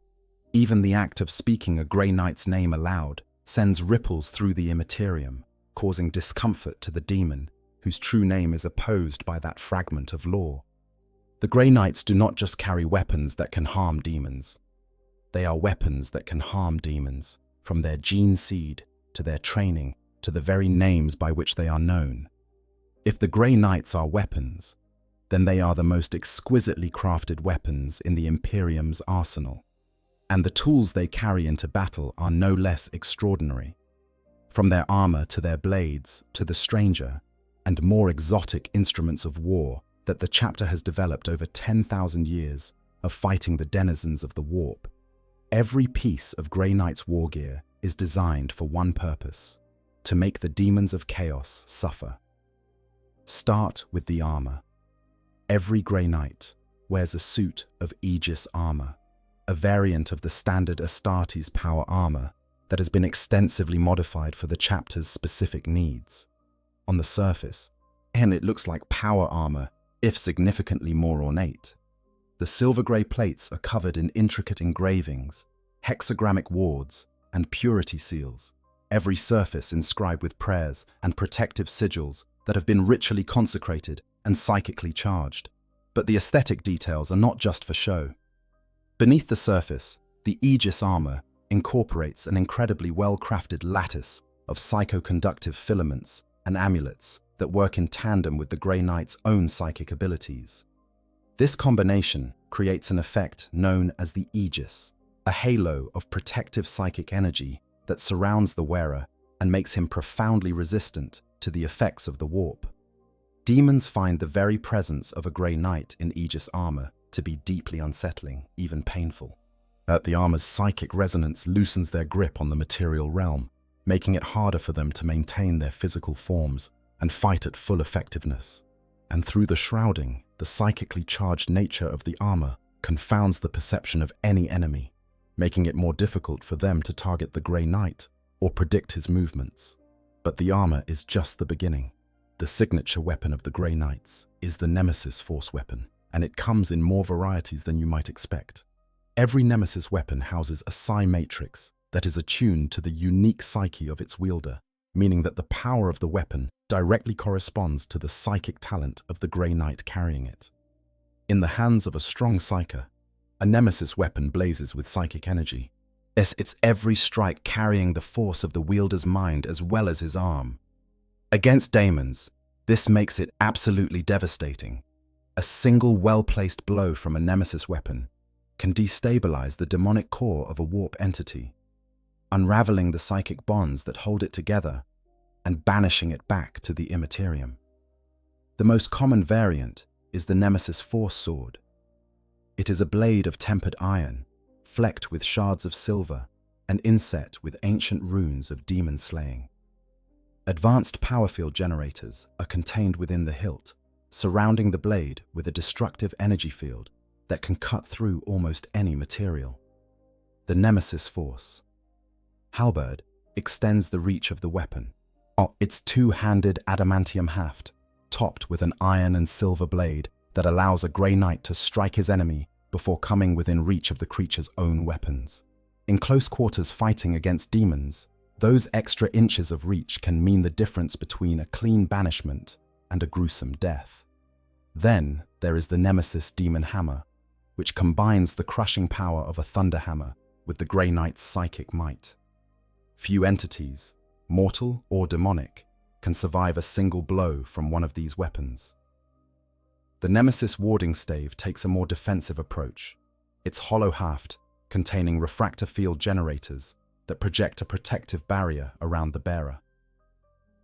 Even the act of speaking a Grey Knight's name aloud sends ripples through the immaterium, causing discomfort to the demon, whose true name is opposed by that fragment of lore. The Grey Knights do not just carry weapons that can harm demons. They are weapons that can harm demons, from their gene seed, to their training, to the very names by which they are known. If the Grey Knights are weapons, then they are the most exquisitely crafted weapons in the Imperium's arsenal. And the tools they carry into battle are no less extraordinary. From their armor to their blades, to the stranger, and more exotic instruments of war that the chapter has developed over 10,000 years of fighting the denizens of the warp. Every piece of Grey Knight's war gear is designed for one purpose: to make the demons of chaos suffer. Start with the armor. Every Grey Knight wears a suit of Aegis armor, a variant of the standard Astartes power armor that has been extensively modified for the chapter's specific needs. On the surface, and it looks like power armor, if significantly more ornate. The silver-grey plates are covered in intricate engravings, hexagrammic wards, and purity seals, every surface inscribed with prayers and protective sigils that have been ritually consecrated and psychically charged. But the aesthetic details are not just for show. Beneath the surface, the Aegis armor incorporates an incredibly well-crafted lattice of psychoconductive filaments and amulets that work in tandem with the Grey Knight's own psychic abilities. This combination creates an effect known as the Aegis, a halo of protective psychic energy that surrounds the wearer and makes him profoundly resistant to the effects of the warp. Demons find the very presence of a Grey Knight in Aegis armor to be deeply unsettling, even painful. The armor's psychic resonance loosens their grip on the material realm, making it harder for them to maintain their physical forms and fight at full effectiveness. And through the shrouding, the psychically charged nature of the armor confounds the perception of any enemy, making it more difficult for them to target the Grey Knight or predict his movements. But the armor is just the beginning. The signature weapon of the Grey Knights is the Nemesis Force weapon, and it comes in more varieties than you might expect. Every Nemesis weapon houses a psi matrix that is attuned to the unique psyche of its wielder, meaning that the power of the weapon directly corresponds to the psychic talent of the Grey Knight carrying it. In the hands of a strong psyker, a Nemesis weapon blazes with psychic energy. It's every strike carrying the force of the wielder's mind as well as his arm. Against daemons, this makes it absolutely devastating. A single well-placed blow from a Nemesis weapon can destabilize the demonic core of a warp entity, unraveling the psychic bonds that hold it together and banishing it back to the Imperium. The most common variant is the Nemesis Force Sword. It is a blade of tempered iron, flecked with shards of silver and inset with ancient runes of demon slaying. Advanced power field generators are contained within the hilt, surrounding the blade with a destructive energy field that can cut through almost any material. The Nemesis Force halberd extends the reach of the weapon. Its two-handed adamantium haft, topped with an iron and silver blade that allows a Grey Knight to strike his enemy before coming within reach of the creature's own weapons. In close quarters fighting against demons, those extra inches of reach can mean the difference between a clean banishment and a gruesome death. Then there is the Nemesis Demon Hammer, which combines the crushing power of a thunder hammer with the Grey Knight's psychic might. Few entities, mortal or demonic, can survive a single blow from one of these weapons. The Nemesis Warding Stave takes a more defensive approach, its hollow haft containing refractor field generators that project a protective barrier around the bearer.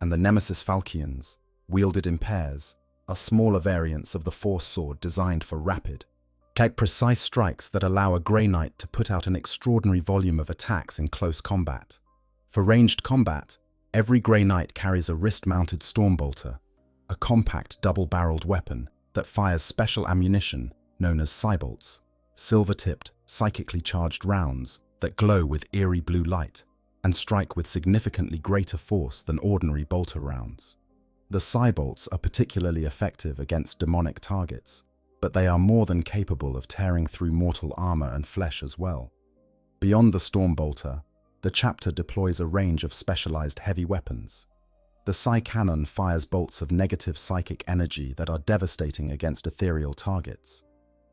And the Nemesis Falchions, wielded in pairs, are smaller variants of the Force Sword designed for rapid, precise strikes that allow a Grey Knight to put out an extraordinary volume of attacks in close combat. For ranged combat, every Grey Knight carries a wrist-mounted Stormbolter, a compact double-barreled weapon that fires special ammunition known as Psi-bolts, silver-tipped, psychically charged rounds that glow with eerie blue light and strike with significantly greater force than ordinary bolter rounds. The Psi-bolts are particularly effective against demonic targets, but they are more than capable of tearing through mortal armor and flesh as well. Beyond the Stormbolter, the chapter deploys a range of specialized heavy weapons. The Psi Cannon fires bolts of negative psychic energy that are devastating against ethereal targets.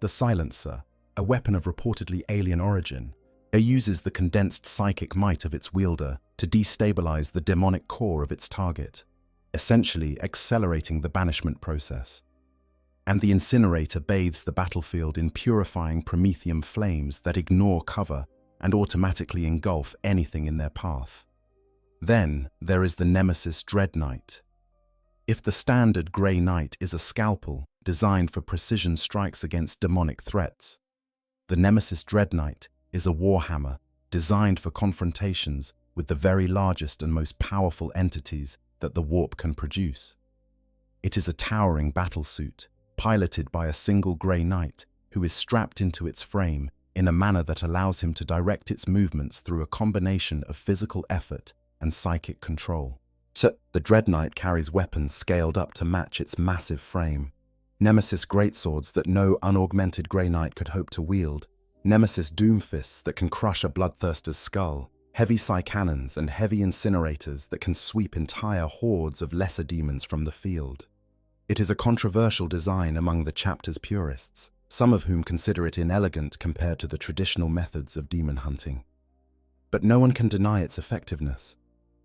The Silencer, a weapon of reportedly alien origin, uses the condensed psychic might of its wielder to destabilize the demonic core of its target, essentially accelerating the banishment process. And the Incinerator bathes the battlefield in purifying promethium flames that ignore cover and automatically engulf anything in their path. Then there is the Nemesis Dread Knight. If the standard Grey Knight is a scalpel designed for precision strikes against demonic threats, the Nemesis Dread Knight is a warhammer designed for confrontations with the very largest and most powerful entities that the warp can produce. It is a towering battlesuit, piloted by a single Grey Knight who is strapped into its frame in a manner that allows him to direct its movements through a combination of physical effort and psychic control. So, the Dread Knight carries weapons scaled up to match its massive frame. Nemesis greatswords that no unaugmented Grey Knight could hope to wield, Nemesis Doomfists that can crush a bloodthirster's skull, heavy Psi Cannons and heavy Incinerators that can sweep entire hordes of lesser demons from the field. It is a controversial design among the chapter's purists, some of whom consider it inelegant compared to the traditional methods of demon hunting. But no one can deny its effectiveness.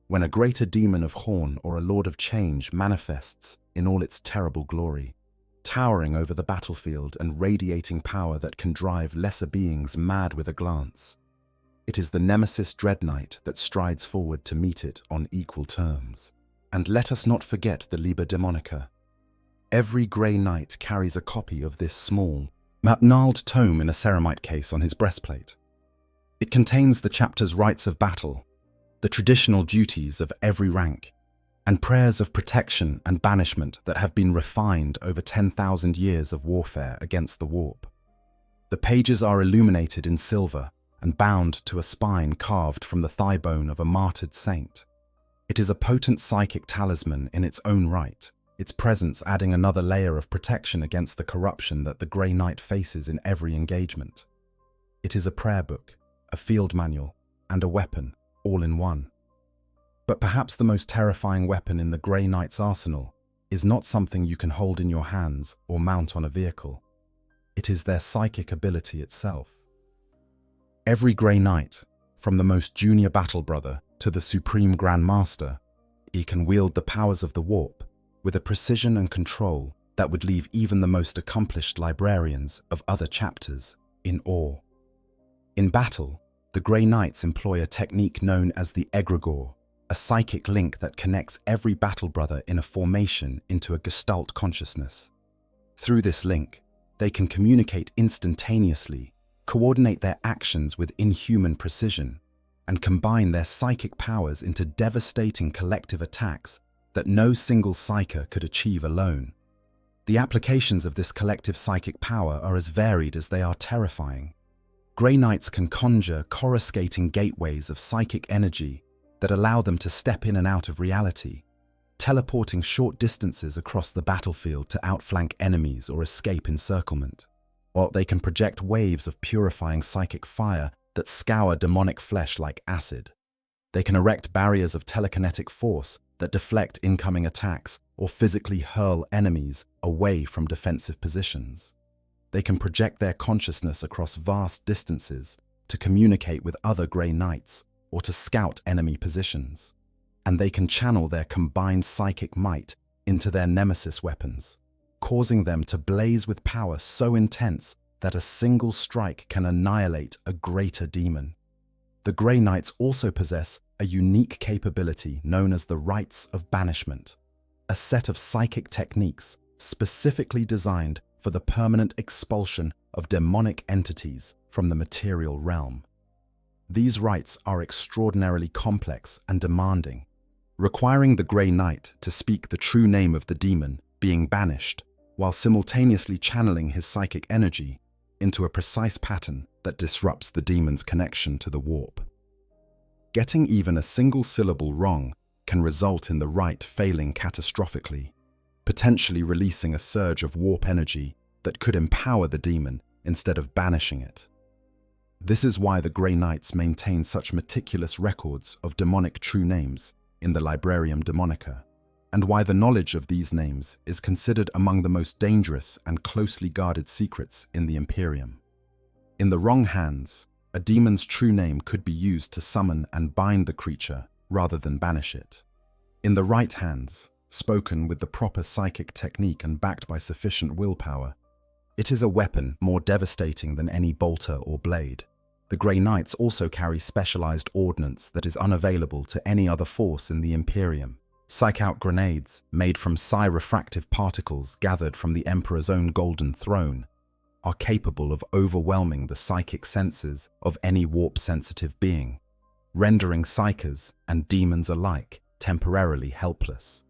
When a greater demon of Horn or a Lord of Change manifests in all its terrible glory, towering over the battlefield and radiating power that can drive lesser beings mad with a glance, it is the Nemesis Dread Knight that strides forward to meet it on equal terms. And let us not forget the Liber Demonica. Every Grey Knight carries a copy of this small, gnarled tome in a ceramite case on his breastplate. It contains the chapter's rites of battle, the traditional duties of every rank, and prayers of protection and banishment that have been refined over 10,000 years of warfare against the warp. The pages are illuminated in silver and bound to a spine carved from the thigh bone of a martyred saint. It is a potent psychic talisman in its own right, its presence adding another layer of protection against the corruption that the Grey Knight faces in every engagement. It is a prayer book, a field manual, and a weapon, all in one. But perhaps the most terrifying weapon in the Grey Knight's arsenal is not something you can hold in your hands or mount on a vehicle. It is their psychic ability itself. Every Grey Knight, from the most junior battle brother to the supreme Grand Master, he can wield the powers of the warp with a precision and control that would leave even the most accomplished librarians of other chapters in awe. In battle, the Grey Knights employ a technique known as the egregore, a psychic link that connects every battle brother in a formation into a gestalt consciousness. Through this link, they can communicate instantaneously, coordinate their actions with inhuman precision, and combine their psychic powers into devastating collective attacks that no single psyker could achieve alone. The applications of this collective psychic power are as varied as they are terrifying. Grey Knights can conjure coruscating gateways of psychic energy that allow them to step in and out of reality, teleporting short distances across the battlefield to outflank enemies or escape encirclement. Or they can project waves of purifying psychic fire that scour demonic flesh like acid. They can erect barriers of telekinetic force that deflect incoming attacks or physically hurl enemies away from defensive positions. They can project their consciousness across vast distances to communicate with other Grey Knights or to scout enemy positions. And they can channel their combined psychic might into their nemesis weapons, causing them to blaze with power so intense that a single strike can annihilate a greater demon. The Grey Knights also possess a unique capability known as the rites of banishment, a set of psychic techniques specifically designed for the permanent expulsion of demonic entities from the material realm. These rites are extraordinarily complex and demanding, requiring the Grey Knight to speak the true name of the demon being banished, while simultaneously channeling his psychic energy into a precise pattern that disrupts the demon's connection to the warp. Getting even a single syllable wrong can result in the rite failing catastrophically, potentially releasing a surge of warp energy that could empower the demon instead of banishing it. This is why the Grey Knights maintain such meticulous records of demonic true names in the Librarium Demonica, and why the knowledge of these names is considered among the most dangerous and closely guarded secrets in the Imperium. In the wrong hands, a demon's true name could be used to summon and bind the creature rather than banish it. In the right hands, spoken with the proper psychic technique and backed by sufficient willpower, it is a weapon more devastating than any bolter or blade. The Grey Knights also carry specialized ordnance that is unavailable to any other force in the Imperium. Psych-out grenades, made from psi-refractive particles gathered from the Emperor's own golden throne, are capable of overwhelming the psychic senses of any warp-sensitive being, rendering psychers and demons alike temporarily helpless.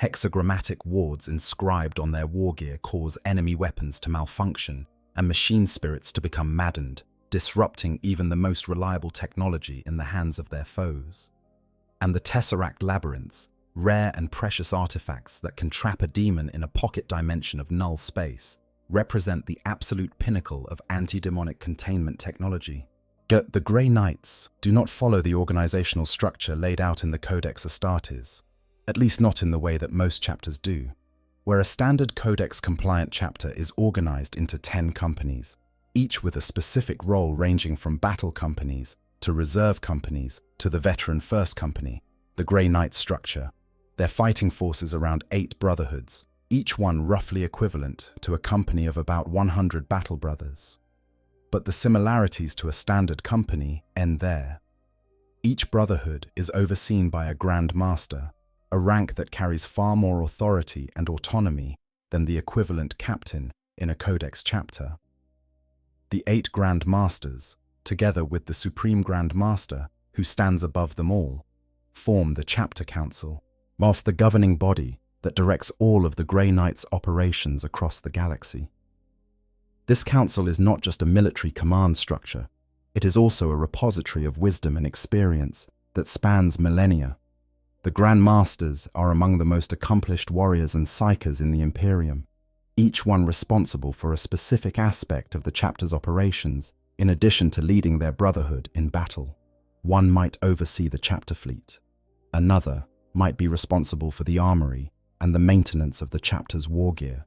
Hexagrammatic wards inscribed on their wargear cause enemy weapons to malfunction and machine spirits to become maddened, disrupting even the most reliable technology in the hands of their foes. And the Tesseract labyrinths, rare and precious artifacts that can trap a demon in a pocket dimension of null space, represent the absolute pinnacle of anti-demonic containment technology. Yet the Grey Knights do not follow the organizational structure laid out in the Codex Astartes, at least not in the way that most chapters do, where a standard Codex-compliant chapter is organized into 10 companies, each with a specific role ranging from battle companies to reserve companies to the veteran first company. The Grey Knight structure, their fighting forces around 8 brotherhoods, each one roughly equivalent to a company of about 100 battle brothers. But the similarities to a standard company end there. Each brotherhood is overseen by a Grand Master, a rank that carries far more authority and autonomy than the equivalent captain in a Codex chapter. The 8 Grand Masters, together with the Supreme Grand Master, who stands above them all, form the Chapter Council, whilst the governing body that directs all of the Grey Knights' operations across the galaxy. This council is not just a military command structure, it is also a repository of wisdom and experience that spans millennia. The Grand Masters are among the most accomplished warriors and psychers in the Imperium, each one responsible for a specific aspect of the chapter's operations, in addition to leading their brotherhood in battle. One might oversee the chapter fleet. Another might be responsible for the armory and the maintenance of the chapter's war gear.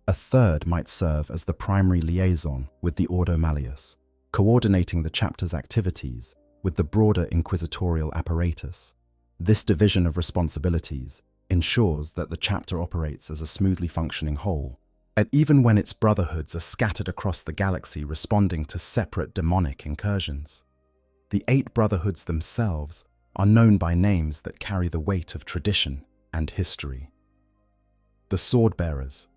A third might serve as the primary liaison with the Ordo Malleus, coordinating the chapter's activities with the broader inquisitorial apparatus. This division of responsibilities ensures that the chapter operates as a smoothly functioning whole, and even when its brotherhoods are scattered across the galaxy responding to separate demonic incursions. The 8 brotherhoods themselves are known by names that carry the weight of tradition and history. The Swordbearers,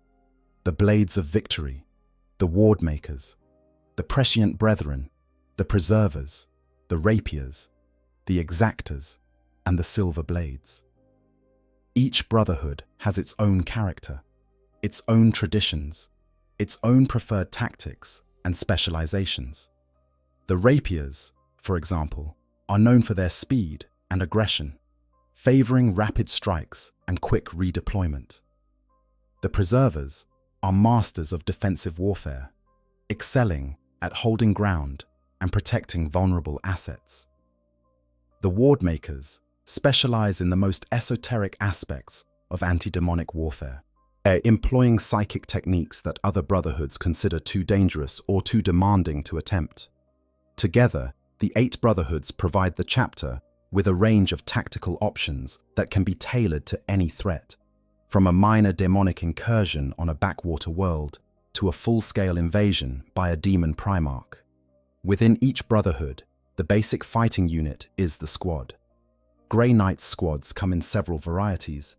the Blades of Victory, the Wardmakers, the Prescient Brethren, the Preservers, the Rapiers, the Exactors, and the Silver Blades. Each brotherhood has its own character, its own traditions, its own preferred tactics and specializations. The Rapiers, for example, are known for their speed and aggression, favoring rapid strikes and quick redeployment. The Preservers are masters of defensive warfare, excelling at holding ground and protecting vulnerable assets. The Wardmakers specialize in the most esoteric aspects of anti-demonic warfare, employing psychic techniques that other brotherhoods consider too dangerous or too demanding to attempt. Together, the 8 brotherhoods provide the chapter with a range of tactical options that can be tailored to any threat, from a minor demonic incursion on a backwater world to a full-scale invasion by a demon Primarch. Within each brotherhood, the basic fighting unit is the squad. Grey Knights squads come in several varieties,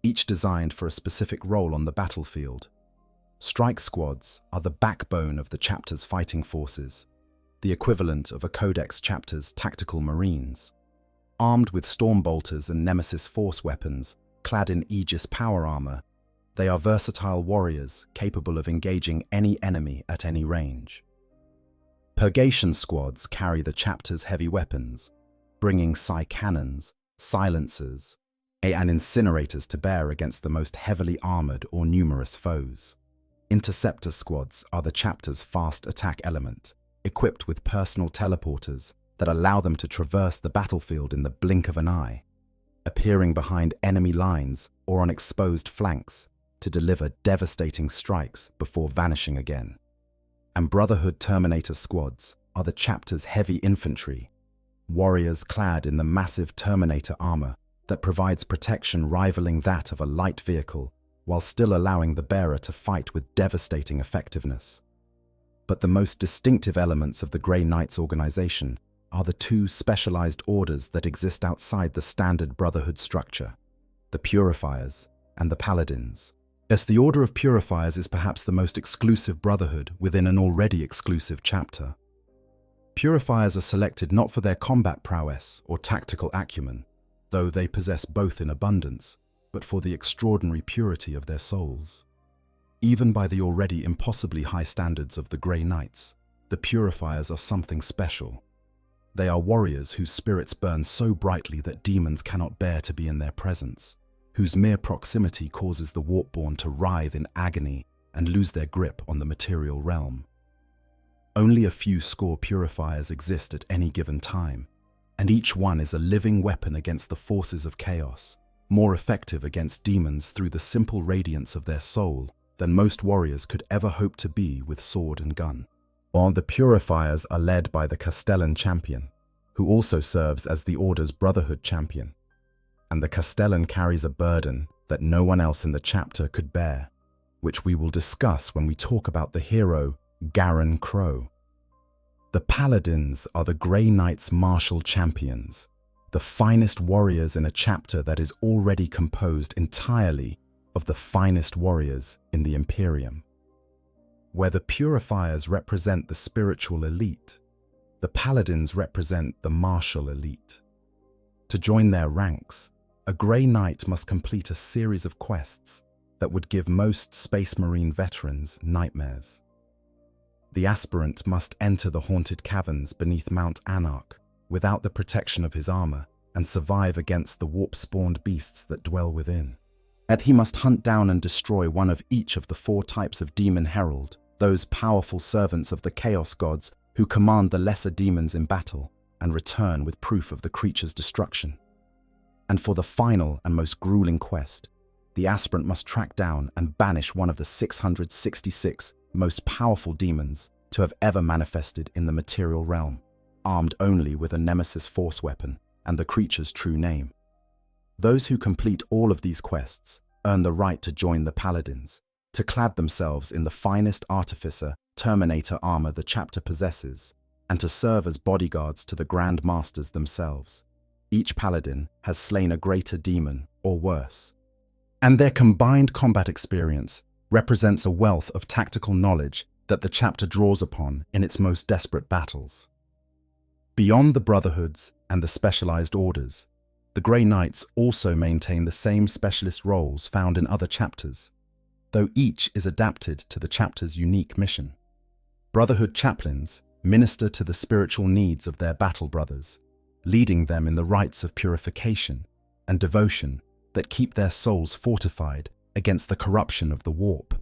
each designed for a specific role on the battlefield. Strike squads are the backbone of the chapter's fighting forces, the equivalent of a Codex chapter's tactical marines. Armed with Stormbolters and Nemesis Force weapons, clad in Aegis power armor, they are versatile warriors capable of engaging any enemy at any range. Purgation squads carry the chapter's heavy weapons, bringing psi cannons, silencers, and incinerators to bear against the most heavily armored or numerous foes. Interceptor squads are the chapter's fast attack element, equipped with personal teleporters that allow them to traverse the battlefield in the blink of an eye, appearing behind enemy lines or on exposed flanks to deliver devastating strikes before vanishing again. And Brotherhood Terminator squads are the chapter's heavy infantry, warriors clad in the massive Terminator armor that provides protection rivaling that of a light vehicle while still allowing the bearer to fight with devastating effectiveness. But the most distinctive elements of the Grey Knights organization are the 2 specialized orders that exist outside the standard Brotherhood structure, the Purifiers and the Paladins. As the Order of Purifiers is perhaps the most exclusive brotherhood within an already exclusive chapter. Purifiers are selected not for their combat prowess or tactical acumen, though they possess both in abundance, but for the extraordinary purity of their souls. Even by the already impossibly high standards of the Grey Knights, the Purifiers are something special. They are warriors whose spirits burn so brightly that demons cannot bear to be in their presence, whose mere proximity causes the Warpborn to writhe in agony and lose their grip on the material realm. Only a few score Purifiers exist at any given time, and each one is a living weapon against the forces of chaos, more effective against demons through the simple radiance of their soul than most warriors could ever hope to be with sword and gun. While the Purifiers are led by the Castellan Champion, who also serves as the Order's Brotherhood Champion, and the Castellan carries a burden that no one else in the chapter could bear, which we will discuss when we talk about the hero Garen Crow. The Paladins are the Grey Knights' martial champions, the finest warriors in a chapter that is already composed entirely of the finest warriors in the Imperium. Where the Purifiers represent the spiritual elite, The paladins represent the martial elite. To join their ranks, a Grey Knight must complete a series of quests that would give most Space Marine veterans nightmares. The aspirant must enter the haunted caverns beneath Mount Anarch without the protection of his armor and survive against the warp-spawned beasts that dwell within. And he must hunt down and destroy one of each of the 4 types of demon herald, those powerful servants of the chaos gods who command the lesser demons in battle and return with proof of the creature's destruction. And for the final and most grueling quest, the aspirant must track down and banish one of the 666 most powerful demons to have ever manifested in the material realm, armed only with a nemesis force weapon and the creature's true name. Those who complete all of these quests earn the right to join the paladins, to clad themselves in the finest artificer Terminator armor the chapter possesses, and to serve as bodyguards to the Grand Masters themselves. Each paladin has slain a greater demon or worse, and their combined combat experience represents a wealth of tactical knowledge that the chapter draws upon in its most desperate battles. Beyond the brotherhoods and the specialized orders, the Grey Knights also maintain the same specialist roles found in other chapters, though each is adapted to the chapter's unique mission. Brotherhood chaplains minister to the spiritual needs of their battle brothers, leading them in the rites of purification and devotion that keep their souls fortified against the corruption of the warp.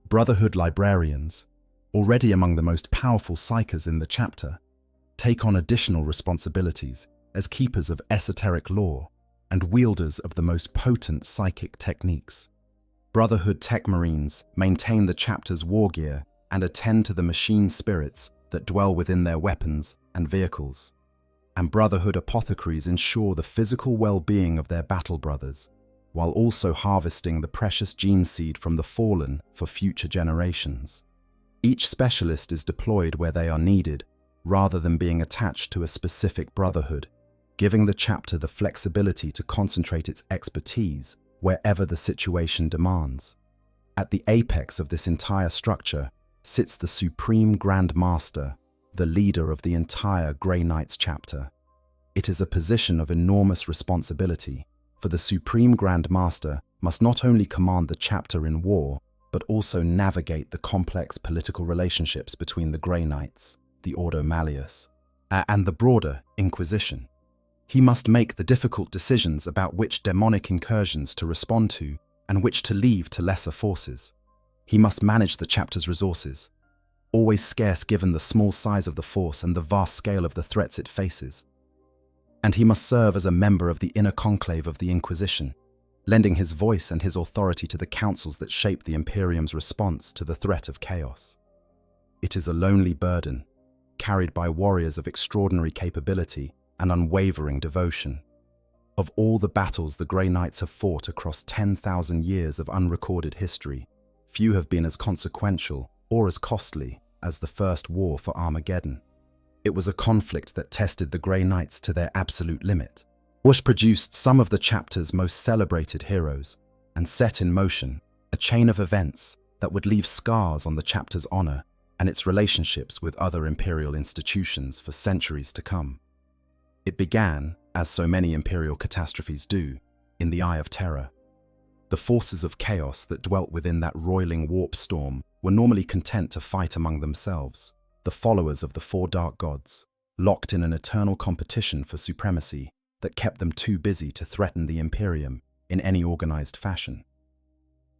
Brotherhood librarians, already among the most powerful psychers in the chapter, take on additional responsibilities as keepers of esoteric lore and wielders of the most potent psychic techniques. Brotherhood tech marines maintain the chapter's war gear and attend to the machine spirits that dwell within their weapons and vehicles. And Brotherhood apothecaries ensure the physical well-being of their battle brothers, while also harvesting the precious gene seed from the fallen for future generations. Each specialist is deployed where they are needed, rather than being attached to a specific brotherhood, giving the chapter the flexibility to concentrate its expertise wherever the situation demands. At the apex of this entire structure sits the Supreme Grand Master, the leader of the entire Grey Knights chapter. It is a position of enormous responsibility, for the Supreme Grand Master must not only command the chapter in war, but also navigate the complex political relationships between the Grey Knights, the Ordo Malleus, and the broader Inquisition. He must make the difficult decisions about which demonic incursions to respond to and which to leave to lesser forces. He must manage the chapter's resources, always scarce given the small size of the force and the vast scale of the threats it faces. And he must serve as a member of the inner conclave of the Inquisition, lending his voice and his authority to the councils that shape the Imperium's response to the threat of chaos. It is a lonely burden, carried by warriors of extraordinary capability and unwavering devotion. Of all the battles the Grey Knights have fought across 10,000 years of unrecorded history, few have been as consequential or as costly as the First War for Armageddon. It was a conflict that tested the Grey Knights to their absolute limit, which produced some of the chapter's most celebrated heroes, and set in motion a chain of events that would leave scars on the chapter's honor and its relationships with other imperial institutions for centuries to come. It began, as so many imperial catastrophes do, in the Eye of Terror. The forces of chaos that dwelt within that roiling warp storm were normally content to fight among themselves, the followers of the 4 dark gods, locked in an eternal competition for supremacy that kept them too busy to threaten the Imperium in any organized fashion.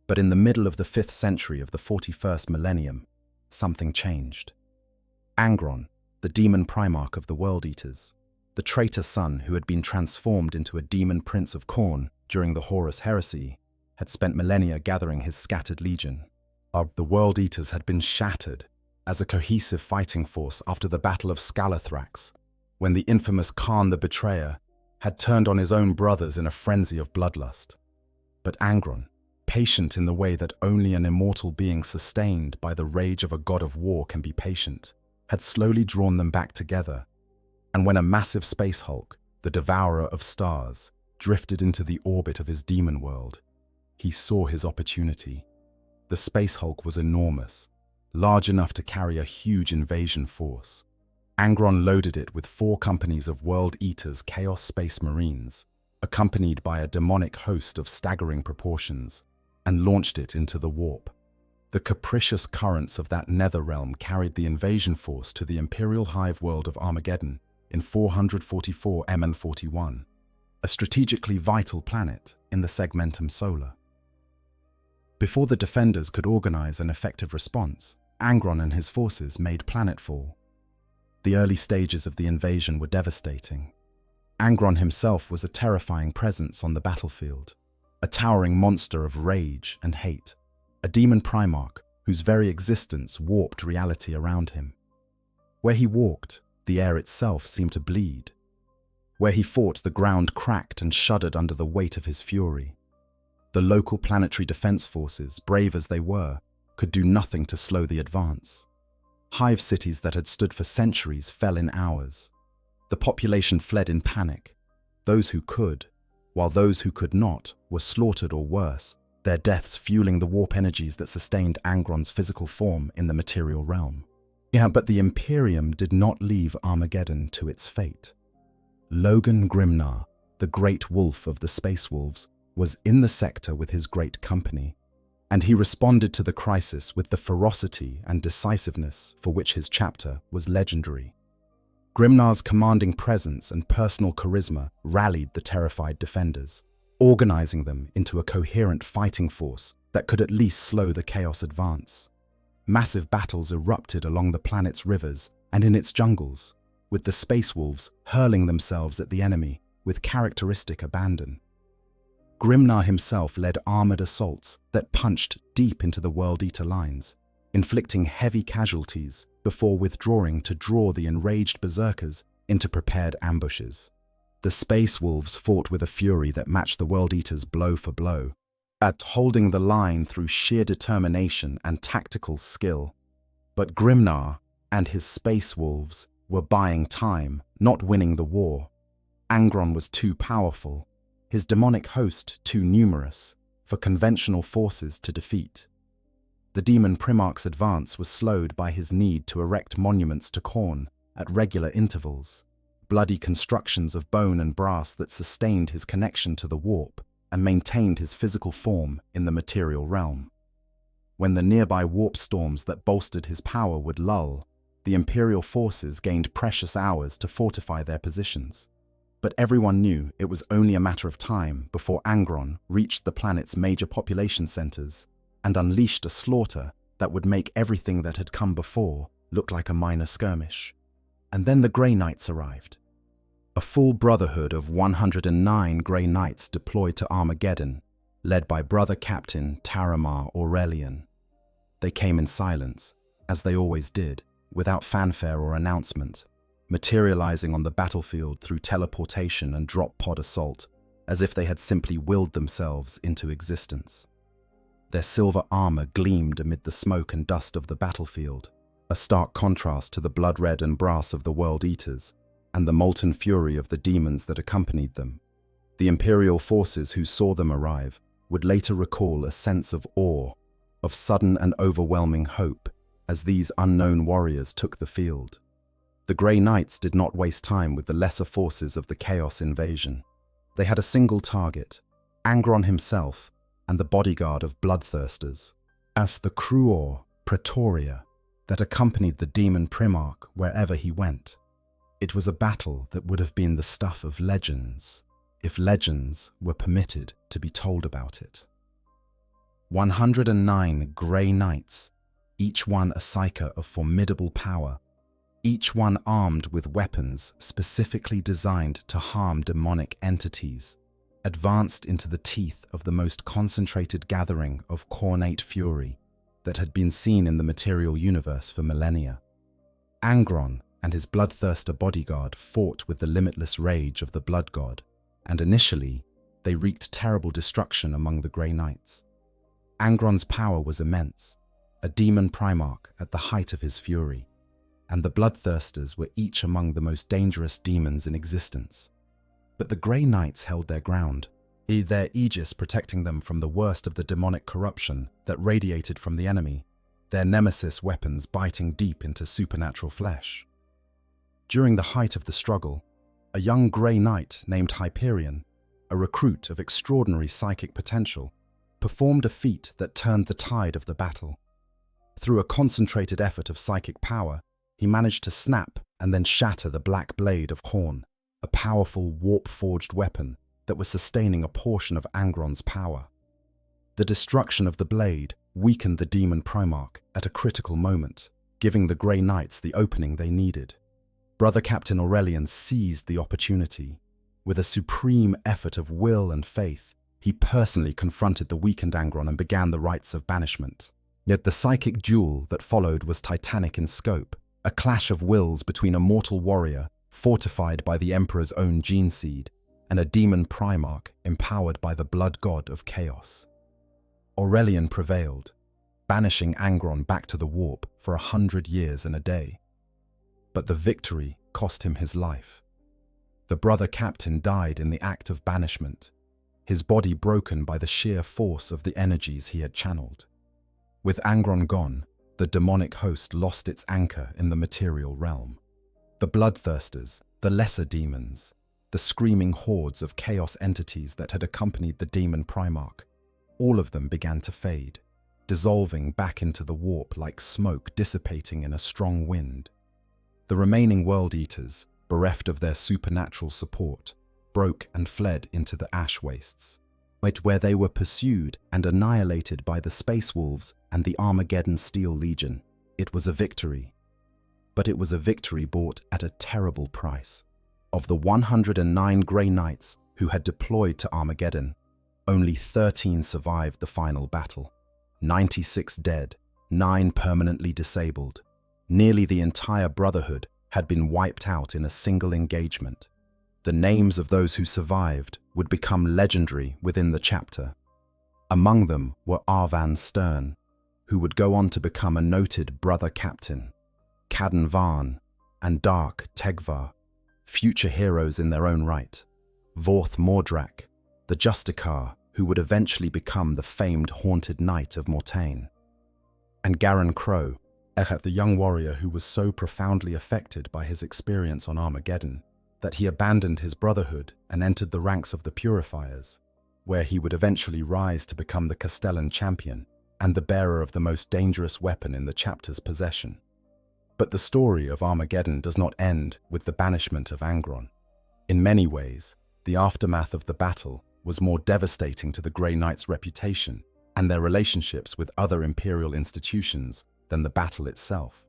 But in the middle of the 5th century of the 41st millennium, something changed. Angron, the demon primarch of the World Eaters, the traitor son who had been transformed into a demon prince of Khorne during the Horus Heresy, had spent millennia gathering his scattered legion. The World Eaters had been shattered as a cohesive fighting force after the Battle of Scalathrax, when the infamous Khan the Betrayer had turned on his own brothers in a frenzy of bloodlust. But Angron, patient in the way that only an immortal being sustained by the rage of a god of war can be patient, had slowly drawn them back together. And when a massive space hulk, the devourer of stars, drifted into the orbit of his demon world, he saw his opportunity. The space hulk was enormous, large enough to carry a huge invasion force. Angron loaded it with 4 companies of World Eaters Chaos Space Marines, accompanied by a demonic host of staggering proportions, and launched it into the warp. The capricious currents of that nether realm carried the invasion force to the Imperial hive world of Armageddon in 444 MN41, a strategically vital planet in the Segmentum Solar. Before the defenders could organize an effective response, Angron and his forces made planetfall. The early stages of the invasion were devastating. Angron himself was a terrifying presence on the battlefield, a towering monster of rage and hate, a demon primarch whose very existence warped reality around him. Where he walked, the air itself seemed to bleed. Where he fought, the ground cracked and shuddered under the weight of his fury. The local planetary defense forces, brave as they were, could do nothing to slow the advance. Hive cities that had stood for centuries fell in hours. The population fled in panic. Those who could, while those who could not, were slaughtered or worse, their deaths fueling the warp energies that sustained Angron's physical form in the material realm. Yeah, but the Imperium did not leave Armageddon to its fate. Logan Grimnar, the great wolf of the Space Wolves, was in the sector with his great company, and he responded to the crisis with the ferocity and decisiveness for which his chapter was legendary. Grimnar's commanding presence and personal charisma rallied the terrified defenders, organizing them into a coherent fighting force that could at least slow the chaos advance. Massive battles erupted along the planet's rivers and in its jungles, with the Space Wolves hurling themselves at the enemy with characteristic abandon. Grimnar himself led armored assaults that punched deep into the World Eater lines, inflicting heavy casualties before withdrawing to draw the enraged berserkers into prepared ambushes. The Space Wolves fought with a fury that matched the World Eaters blow for blow, at holding the line through sheer determination and tactical skill. But Grimnar and his Space Wolves were buying time, not winning the war. Angron was too powerful, his demonic host too numerous, for conventional forces to defeat. The demon Primarch's advance was slowed by his need to erect monuments to Khorne at regular intervals, bloody constructions of bone and brass that sustained his connection to the warp and maintained his physical form in the material realm. When the nearby warp storms that bolstered his power would lull, the Imperial forces gained precious hours to fortify their positions. But everyone knew it was only a matter of time before Angron reached the planet's major population centers and unleashed a slaughter that would make everything that had come before look like a minor skirmish. And then the Grey Knights arrived. A full brotherhood of 109 Grey Knights deployed to Armageddon, led by Brother Captain Taramar Aurelian. They came in silence, as they always did, without fanfare or announcement, materializing on the battlefield through teleportation and drop pod assault, as if they had simply willed themselves into existence. Their silver armor gleamed amid the smoke and dust of the battlefield, a stark contrast to the blood red and brass of the World Eaters and the molten fury of the demons that accompanied them. The Imperial forces who saw them arrive would later recall a sense of awe, of sudden and overwhelming hope, as these unknown warriors took the field. The Grey Knights did not waste time with the lesser forces of the Chaos invasion. They had a single target, Angron himself and the bodyguard of bloodthirsters, as the Cruor Praetoria that accompanied the demon Primarch wherever he went. It was a battle that would have been the stuff of legends, if legends were permitted to be told about it. 109 Grey Knights, each one a psyker of formidable power, each one armed with weapons specifically designed to harm demonic entities, advanced into the teeth of the most concentrated gathering of cornate fury that had been seen in the material universe for millennia. Angron and his bloodthirster bodyguard fought with the limitless rage of the blood god, and initially they wreaked terrible destruction among the Grey Knights. Angron's power was immense, a demon primarch at the height of his fury, and the bloodthirsters were each among the most dangerous demons in existence. But the Grey Knights held their ground, their aegis protecting them from the worst of the demonic corruption that radiated from the enemy, their nemesis weapons biting deep into supernatural flesh. During the height of the struggle, a young Grey Knight named Hyperion, a recruit of extraordinary psychic potential, performed a feat that turned the tide of the battle. Through a concentrated effort of psychic power, he managed to snap and then shatter the Black Blade of Horn, a powerful warp-forged weapon that was sustaining a portion of Angron's power. The destruction of the blade weakened the demon Primarch at a critical moment, giving the Grey Knights the opening they needed. Brother Captain Aurelian seized the opportunity. With a supreme effort of will and faith, he personally confronted the weakened Angron and began the rites of banishment. Yet the psychic duel that followed was titanic in scope, a clash of wills between a mortal warrior, fortified by the Emperor's own gene seed, and a demon Primarch empowered by the blood god of chaos. Aurelian prevailed, banishing Angron back to the warp for 100 years and a day. But the victory cost him his life. The brother captain died in the act of banishment, his body broken by the sheer force of the energies he had channeled. With Angron gone, the demonic host lost its anchor in the material realm. The bloodthirsters, the lesser demons, the screaming hordes of chaos entities that had accompanied the demon Primarch, all of them began to fade, dissolving back into the warp like smoke dissipating in a strong wind. The remaining World Eaters, bereft of their supernatural support, broke and fled into the ash wastes, where they were pursued and annihilated by the Space Wolves and the Armageddon Steel Legion. It was a victory. But it was a victory bought at a terrible price. Of the 109 Grey Knights who had deployed to Armageddon, only 13 survived the final battle. 96 dead, 9 permanently disabled. Nearly the entire Brotherhood had been wiped out in a single engagement. The names of those who survived would become legendary within the chapter. Among them were Arvan Stern, who would go on to become a noted brother captain, Caden Varn, and Dark Tegvar, future heroes in their own right, Vorth Mordrak, the Justicar, who would eventually become the famed Haunted Knight of Mortain, and Garin Crow, the young warrior who was so profoundly affected by his experience on Armageddon that he abandoned his brotherhood and entered the ranks of the Purifiers, where he would eventually rise to become the Castellan champion and the bearer of the most dangerous weapon in the chapter's possession. But the story of Armageddon does not end with the banishment of Angron. In many ways, the aftermath of the battle was more devastating to the Grey Knights' reputation and their relationships with other imperial institutions than the battle itself.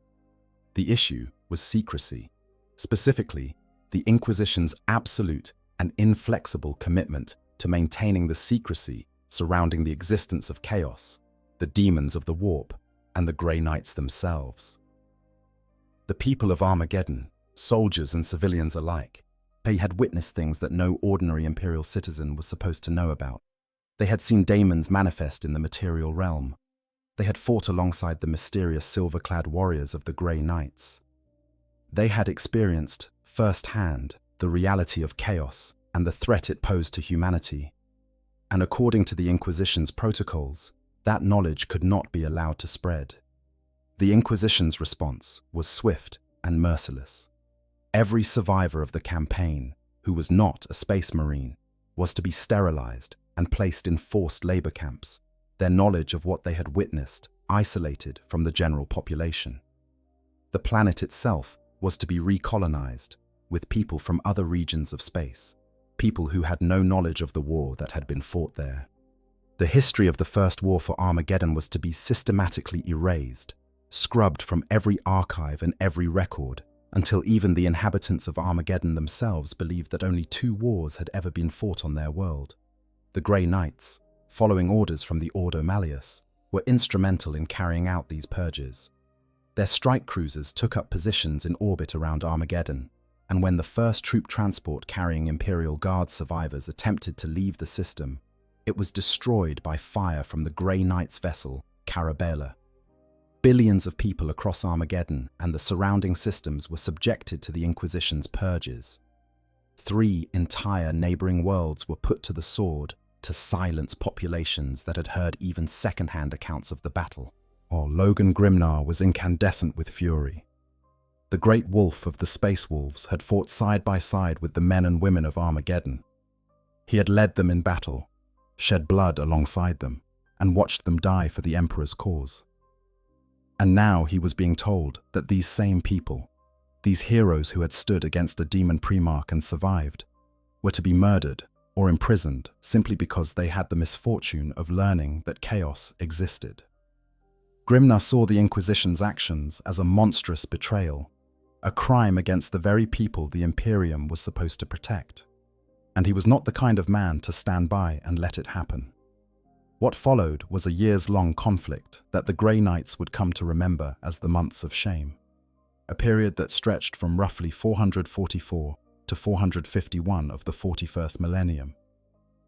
The issue was secrecy, specifically the Inquisition's absolute and inflexible commitment to maintaining the secrecy surrounding the existence of chaos, the demons of the warp, and the Grey Knights themselves. The people of Armageddon, soldiers and civilians alike, they had witnessed things that no ordinary imperial citizen was supposed to know about. They had seen daemons manifest in the material realm. They had fought alongside the mysterious silver-clad warriors of the Grey Knights. They had experienced firsthand the reality of chaos and the threat it posed to humanity. And according to the Inquisition's protocols, that knowledge could not be allowed to spread. The Inquisition's response was swift and merciless. Every survivor of the campaign, who was not a space marine, was to be sterilized and placed in forced labor camps, their knowledge of what they had witnessed isolated from the general population. The planet itself was to be recolonized with people from other regions of space, people who had no knowledge of the war that had been fought there. The history of the First War for Armageddon was to be systematically erased, scrubbed from every archive and every record, until even the inhabitants of Armageddon themselves believed that only 2 wars had ever been fought on their world. The Grey Knights, following orders from the Ordo Malleus, were instrumental in carrying out these purges. Their strike cruisers took up positions in orbit around Armageddon, and when the first troop transport carrying Imperial Guard survivors attempted to leave the system, it was destroyed by fire from the Grey Knights' vessel, Carabela. Billions of people across Armageddon and the surrounding systems were subjected to the Inquisition's purges. 3 entire neighboring worlds were put to the sword to silence populations that had heard even second-hand accounts of the battle. Logan Grimnar was incandescent with fury. The great wolf of the Space Wolves had fought side by side with the men and women of Armageddon. He had led them in battle, shed blood alongside them, and watched them die for the Emperor's cause. And now he was being told that these same people, these heroes who had stood against a demon primarch and survived, were to be murdered or imprisoned simply because they had the misfortune of learning that chaos existed. Grimnar saw the Inquisition's actions as a monstrous betrayal, a crime against the very people the Imperium was supposed to protect. And he was not the kind of man to stand by and let it happen. What followed was a years-long conflict that the Grey Knights would come to remember as the Months of Shame, a period that stretched from roughly 444 to 451 of the 41st Millennium.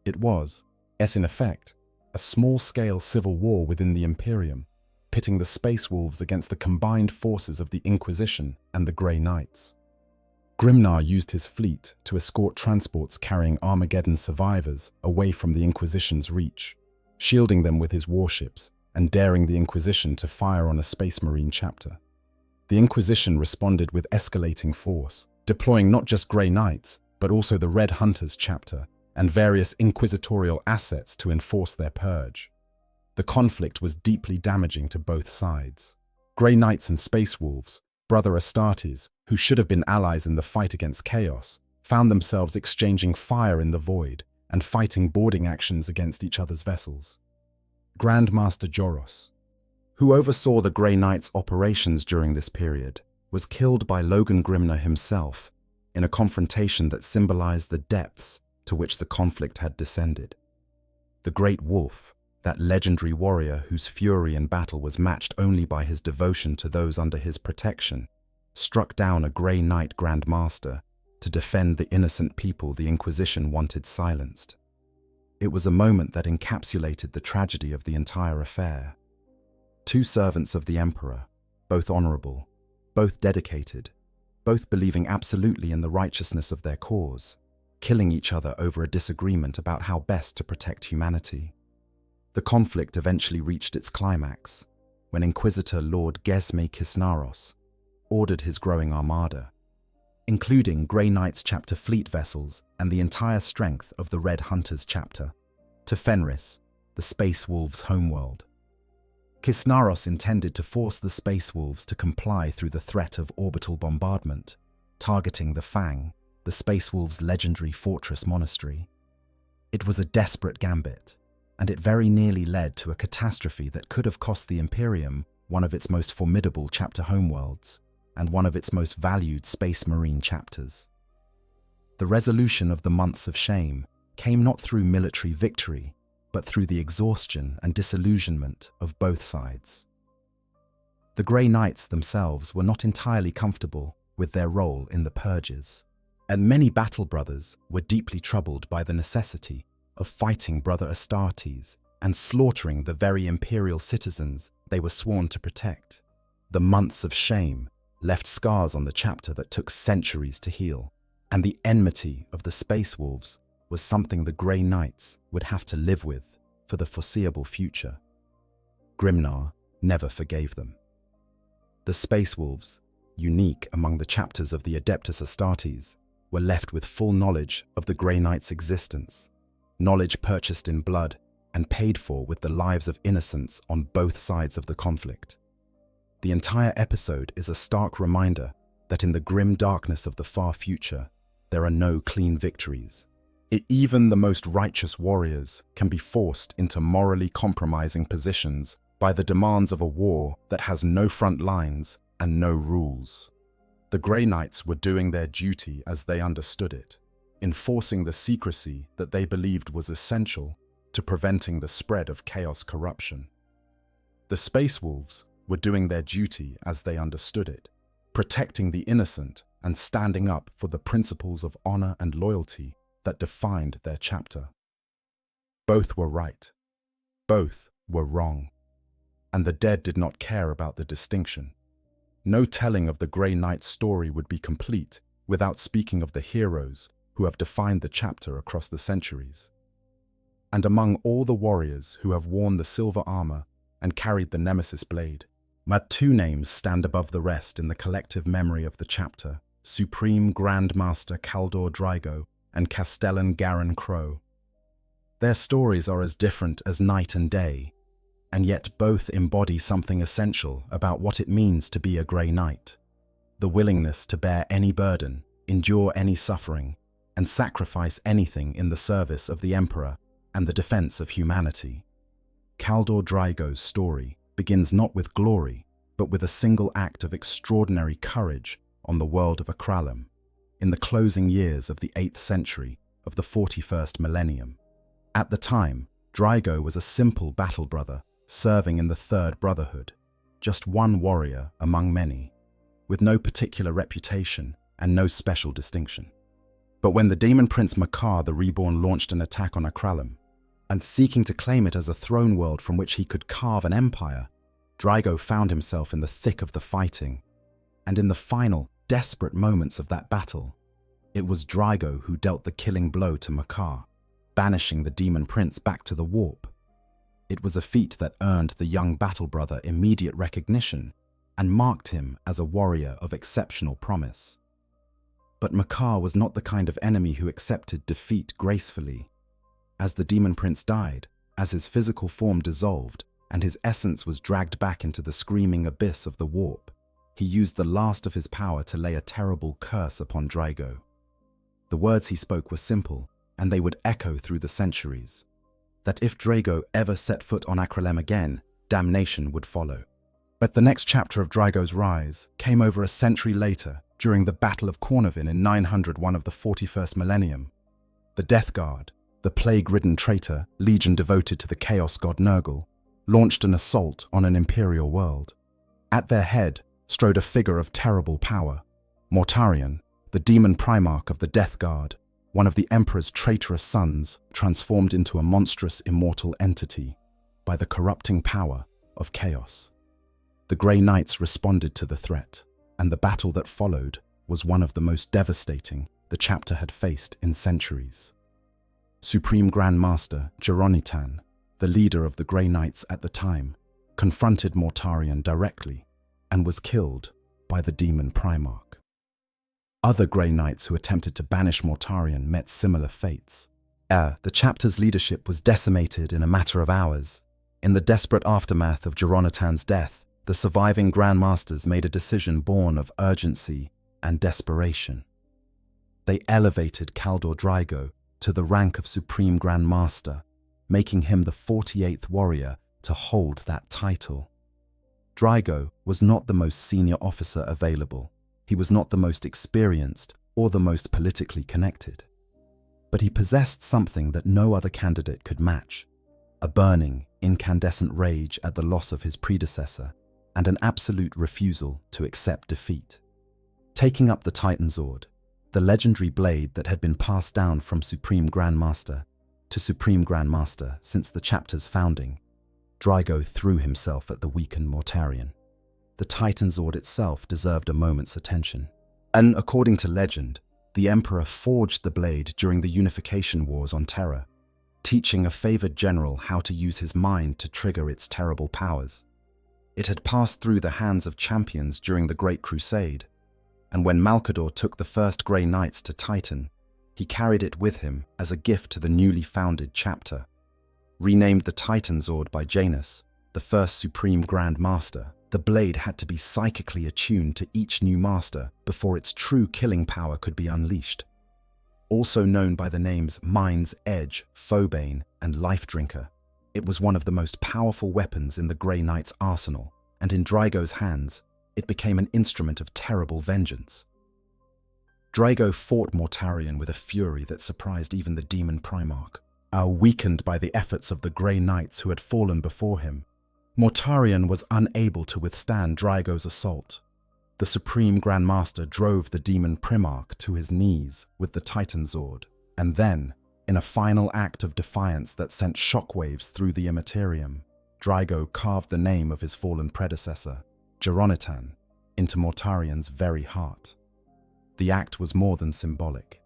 It was, as in effect, a small-scale civil war within the Imperium, pitting the Space Wolves against the combined forces of the Inquisition and the Grey Knights. Grimnar used his fleet to escort transports carrying Armageddon survivors away from the Inquisition's reach, shielding them with his warships and daring the Inquisition to fire on a Space Marine chapter. The Inquisition responded with escalating force, deploying not just Grey Knights, but also the Red Hunters chapter and various inquisitorial assets to enforce their purge. The conflict was deeply damaging to both sides. Grey Knights and Space Wolves, brother Astartes, who should have been allies in the fight against chaos, found themselves exchanging fire in the void and fighting boarding actions against each other's vessels. Grandmaster Joros, who oversaw the Grey Knights' operations during this period, was killed by Logan Grimnar himself in a confrontation that symbolized the depths to which the conflict had descended. The Great Wolf, that legendary warrior whose fury in battle was matched only by his devotion to those under his protection, struck down a Grey Knight Grand Master to defend the innocent people the Inquisition wanted silenced. It was a moment that encapsulated the tragedy of the entire affair. Two servants of the Emperor, both honorable, both dedicated, both believing absolutely in the righteousness of their cause, killing each other over a disagreement about how best to protect humanity. The conflict eventually reached its climax when Inquisitor Lord Gesme Kisnaros ordered his growing armada, including Grey Knights chapter fleet vessels and the entire strength of the Red Hunters chapter, to Fenris, the Space Wolves' homeworld. Kisnaros intended to force the Space Wolves to comply through the threat of orbital bombardment, targeting the Fang, the Space Wolves' legendary fortress monastery. It was a desperate gambit, and it very nearly led to a catastrophe that could have cost the Imperium one of its most formidable chapter homeworlds and one of its most valued Space Marine chapters. The resolution of the Months of Shame came not through military victory, but through the exhaustion and disillusionment of both sides. The Grey Knights themselves were not entirely comfortable with their role in the purges, and many battle brothers were deeply troubled by the necessity of fighting brother Astartes and slaughtering the very imperial citizens they were sworn to protect. The Months of Shame left scars on the chapter that took centuries to heal, and the enmity of the Space Wolves was something the Grey Knights would have to live with for the foreseeable future. Grimnar never forgave them. The Space Wolves, unique among the chapters of the Adeptus Astartes, were left with full knowledge of the Grey Knights' existence, knowledge purchased in blood and paid for with the lives of innocents on both sides of the conflict. The entire episode is a stark reminder that in the grim darkness of the far future, there are no clean victories. Even the most righteous warriors can be forced into morally compromising positions by the demands of a war that has no front lines and no rules. The Grey Knights were doing their duty as they understood it, enforcing the secrecy that they believed was essential to preventing the spread of chaos corruption. The Space Wolves were doing their duty as they understood it, protecting the innocent and standing up for the principles of honor and loyalty that defined their chapter. Both were right. Both were wrong. And the dead did not care about the distinction. No telling of the Grey Knight's story would be complete without speaking of the heroes who have defined the chapter across the centuries. And among all the warriors who have worn the silver armor and carried the Nemesis blade, but two names stand above the rest in the collective memory of the chapter: Supreme Grand Master Kaldor Drygo and Castellan Garin Crow. Their stories are as different as night and day, and yet both embody something essential about what it means to be a Grey Knight: the willingness to bear any burden, endure any suffering, and sacrifice anything in the service of the Emperor and the defense of humanity. Kaldor Drygo's story begins not with glory, but with a single act of extraordinary courage on the world of Akralam, in the closing years of the 8th century of the 41st millennium. At the time, Drygo was a simple battle brother serving in the Third Brotherhood, just one warrior among many, with no particular reputation and no special distinction. But when the demon prince Makar the Reborn launched an attack on Akralam, and seeking to claim it as a throne world from which he could carve an empire, Drygo found himself in the thick of the fighting, and in the final, desperate moments of that battle, it was Drygo who dealt the killing blow to Makar, banishing the demon prince back to the warp. It was a feat that earned the young battle brother immediate recognition and marked him as a warrior of exceptional promise. But Makar was not the kind of enemy who accepted defeat gracefully. As the demon prince died, as his physical form dissolved and his essence was dragged back into the screaming abyss of the warp, he used the last of his power to lay a terrible curse upon Drygo. The words he spoke were simple, and they would echo through the centuries: that if Drygo ever set foot on Akralam again, damnation would follow. But the next chapter of Drygo's rise came over a century later, during the Battle of Cornavin in 901 of the 41st millennium. The Death Guard, the plague-ridden traitor legion devoted to the chaos god Nurgle, launched an assault on an imperial world. At their head strode a figure of terrible power, Mortarion, the demon primarch of the Death Guard, one of the Emperor's traitorous sons, transformed into a monstrous immortal entity by the corrupting power of chaos. The Grey Knights responded to the threat, and the battle that followed was one of the most devastating the chapter had faced in centuries. Supreme Grand Master Geronitan, the leader of the Grey Knights at the time, confronted Mortarion directly and was killed by the demon primarch. Other Grey Knights who attempted to banish Mortarion met similar fates. The chapter's leadership was decimated in a matter of hours. In the desperate aftermath of Geronitan's death, the surviving Grand Masters made a decision born of urgency and desperation. They elevated Kaldor Drygo to the rank of Supreme Grand Master, making him the 48th warrior to hold that title. Drygo was not the most senior officer available. He was not the most experienced or the most politically connected. But he possessed something that no other candidate could match: a burning, incandescent rage at the loss of his predecessor and an absolute refusal to accept defeat. Taking up the Titansword, the legendary blade that had been passed down from Supreme Grand Master to Supreme Grand Master since the chapter's founding, Drygo threw himself at the weakened Mortarion. The Titansword itself deserved a moment's attention. And according to legend, the Emperor forged the blade during the Unification Wars on Terra, teaching a favored general how to use his mind to trigger its terrible powers. It had passed through the hands of champions during the Great Crusade, and when Malcador took the first Grey Knights to Titan, he carried it with him as a gift to the newly founded chapter. Renamed the Titansword by Janus, the first Supreme Grand Master, the blade had to be psychically attuned to each new master before its true killing power could be unleashed. Also known by the names Mind's Edge, Foebane, and Life Drinker, it was one of the most powerful weapons in the Grey Knight's arsenal, and in Drygo's hands, it became an instrument of terrible vengeance. Drygo fought Mortarion with a fury that surprised even the demon primarch. Weakened by the efforts of the Grey Knights who had fallen before him, Mortarion was unable to withstand Drygo's assault. The Supreme Grand Master drove the demon primarch to his knees with the Titansword, and then, in a final act of defiance that sent shockwaves through the Imperium, Drygo carved the name of his fallen predecessor, Geronitan, into Mortarion's very heart. The act was more than symbolic.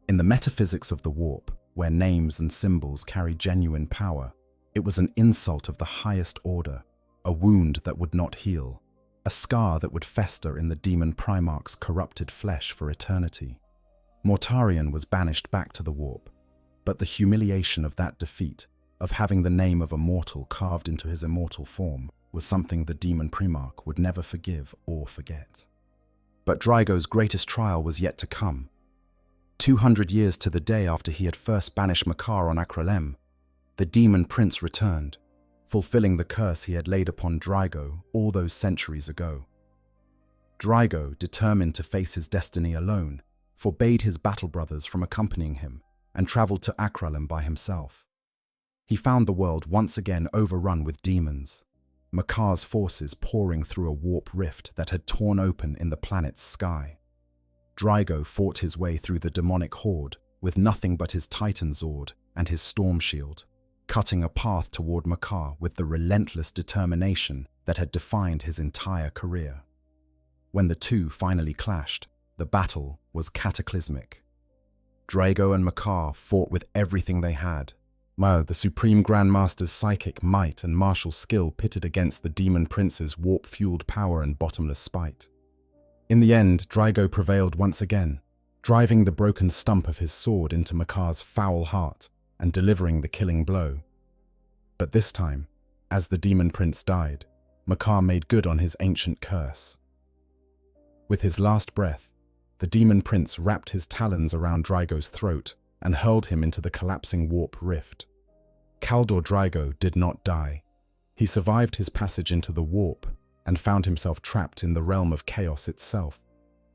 In the metaphysics of the warp, where names and symbols carry genuine power, it was an insult of the highest order. a wound that would not heal, a scar that would fester in the demon Primarch's corrupted flesh for eternity. Mortarion was banished back to the warp, but the humiliation of that defeat, of having the name of a mortal carved into his immortal form, was something the demon Primarch would never forgive or forget. But Drygo's greatest trial was yet to come. 200 years to the day after he had first banished Makar on Akralem, the demon prince returned, fulfilling the curse he had laid upon Drygo all those centuries ago. Drygo, determined to face his destiny alone, forbade his battle brothers from accompanying him and travelled to Akralem by himself. He found the world once again overrun with demons, Makar's forces pouring through a warp rift that had torn open in the planet's sky. Drygo fought his way through the demonic horde with nothing but his Titan Zord and his storm shield, cutting a path toward Makar with the relentless determination that had defined his entire career. When the two finally clashed, the battle was cataclysmic. Drygo and Makar fought with everything they had. The Supreme Grand Master's psychic might and martial skill pitted against the Demon Prince's warp-fueled power and bottomless spite. In the end, Drygo prevailed once again, driving the broken stump of his sword into Makar's foul heart and delivering the killing blow. But this time, as the Demon Prince died, Makar made good on his ancient curse. With his last breath, the Demon Prince wrapped his talons around Drygo's throat and hurled him into the collapsing warp rift. Kaldor Drygo did not die. He survived his passage into the warp and found himself trapped in the realm of chaos itself,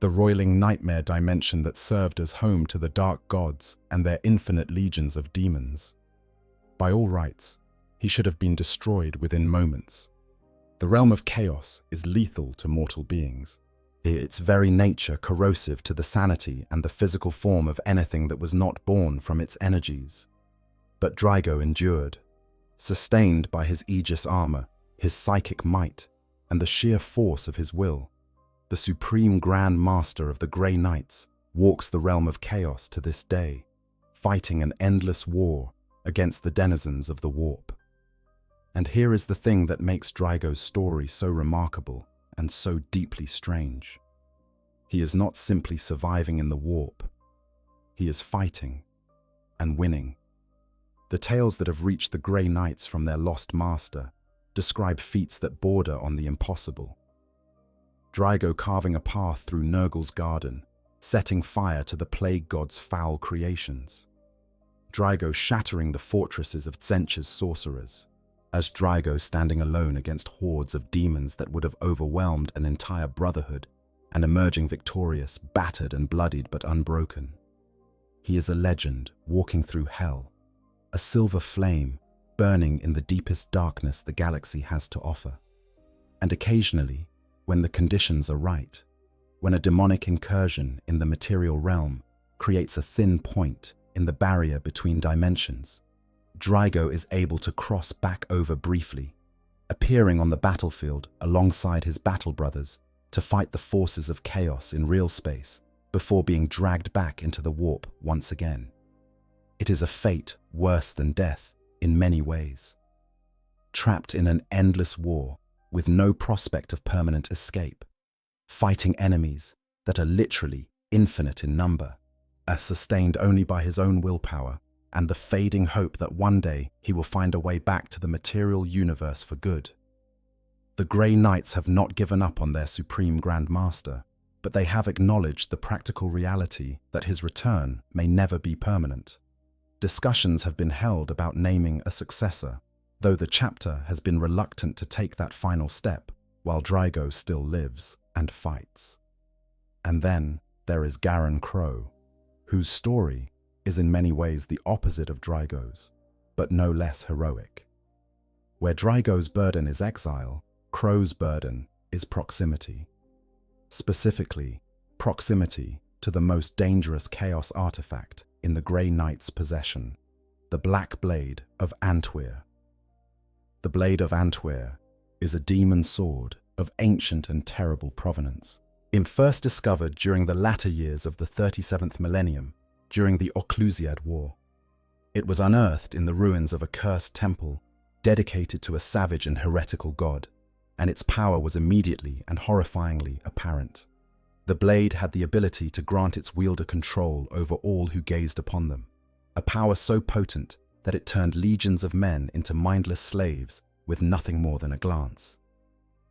the roiling nightmare dimension that served as home to the dark gods and their infinite legions of demons. By all rights, he should have been destroyed within moments. The realm of chaos is lethal to mortal beings, its very nature corrosive to the sanity and the physical form of anything that was not born from its energies. But Drygo endured, sustained by his Aegis armor, his psychic might, and the sheer force of his will. The supreme Grand Master of the Grey Knights walks the realm of chaos to this day, fighting an endless war against the denizens of the warp. And here is the thing that makes Drygo's story so remarkable and so deeply strange. He is not simply surviving in the warp. He is fighting and winning. The tales that have reached the Grey Knights from their lost master describe feats that border on the impossible. Drygo carving a path through Nurgle's garden, setting fire to the plague god's foul creations. Drygo shattering the fortresses of Tzench's sorcerers, as Drygo standing alone against hordes of demons that would have overwhelmed an entire brotherhood, and emerging victorious, battered and bloodied but unbroken. He is a legend walking through hell, a silver flame burning in the deepest darkness the galaxy has to offer. And occasionally, when the conditions are right, when a demonic incursion in the material realm creates a thin point in the barrier between dimensions, Drygo is able to cross back over briefly, appearing on the battlefield alongside his battle brothers to fight the forces of chaos in real space before being dragged back into the warp once again. It is a fate worse than death in many ways. Trapped in an endless war with no prospect of permanent escape, fighting enemies that are literally infinite in number, are sustained only by his own willpower and the fading hope that one day he will find a way back to the material universe for good. The Grey Knights have not given up on their Supreme Grand Master, but they have acknowledged the practical reality that his return may never be permanent. Discussions have been held about naming a successor, though the chapter has been reluctant to take that final step while Drygo still lives and fights. And then there is Garen Crow, whose story is in many ways the opposite of Drygo's, but no less heroic. Where Drygo's burden is exile, Crow's burden is proximity. Specifically, proximity to the most dangerous chaos artifact in the Grey Knight's possession, the Black Blade of Antwyr. The Blade of Antwyr is a demon sword of ancient and terrible provenance. First discovered during the latter years of the 37th Millennium, during the Occlusiad War. It was unearthed in the ruins of a cursed temple dedicated to a savage and heretical god, and its power was immediately and horrifyingly apparent. The blade had the ability to grant its wielder control over all who gazed upon them, a power so potent that it turned legions of men into mindless slaves with nothing more than a glance.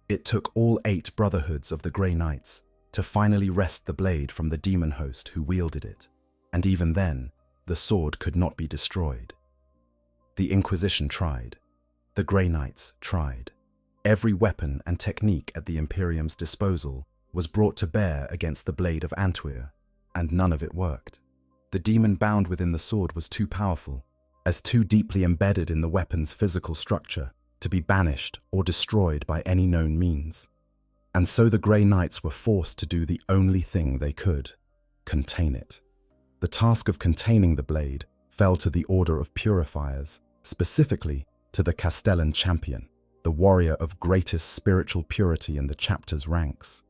It took all 8 brotherhoods of the Grey Knights to finally wrest the blade from the demon host who wielded it, and even then, the sword could not be destroyed. The Inquisition tried. The Grey Knights tried. Every weapon and technique at the Imperium's disposal was brought to bear against the blade of Antwer, and none of it worked. The demon bound within the sword was too powerful, as too deeply embedded in the weapon's physical structure, to be banished or destroyed by any known means. And so the Grey Knights were forced to do the only thing they could: contain it. The task of containing the blade fell to the Order of Purifiers, specifically to the Castellan Champion, the warrior of greatest spiritual purity in the chapter's ranks.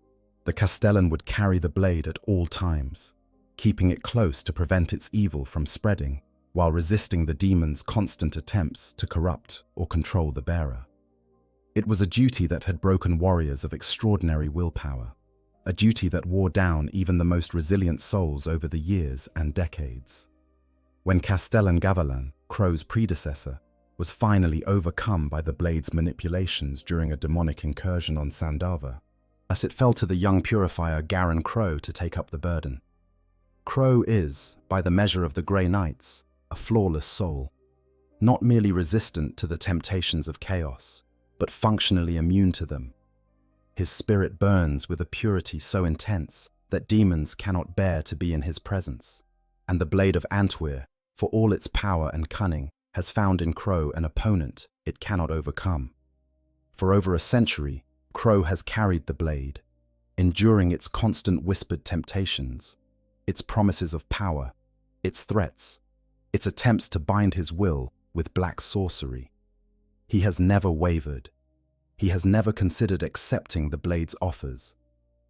The Castellan would carry the blade at all times, keeping it close to prevent its evil from spreading, while resisting the demon's constant attempts to corrupt or control the bearer. It was a duty that had broken warriors of extraordinary willpower, a duty that wore down even the most resilient souls over the years and decades. When Castellan Gavilan, Crow's predecessor, was finally overcome by the blade's manipulations during a demonic incursion on Sandava, thus it fell to the young purifier Garin Crow to take up the burden. Crow is, by the measure of the Grey Knights, a flawless soul, not merely resistant to the temptations of chaos, but functionally immune to them. His spirit burns with a purity so intense that demons cannot bear to be in his presence, and the blade of Antwer, for all its power and cunning, has found in Crow an opponent it cannot overcome. For over a century, Crow has carried the blade, enduring its constant whispered temptations, its promises of power, its threats, its attempts to bind his will with black sorcery. He has never wavered. He has never considered accepting the blade's offers,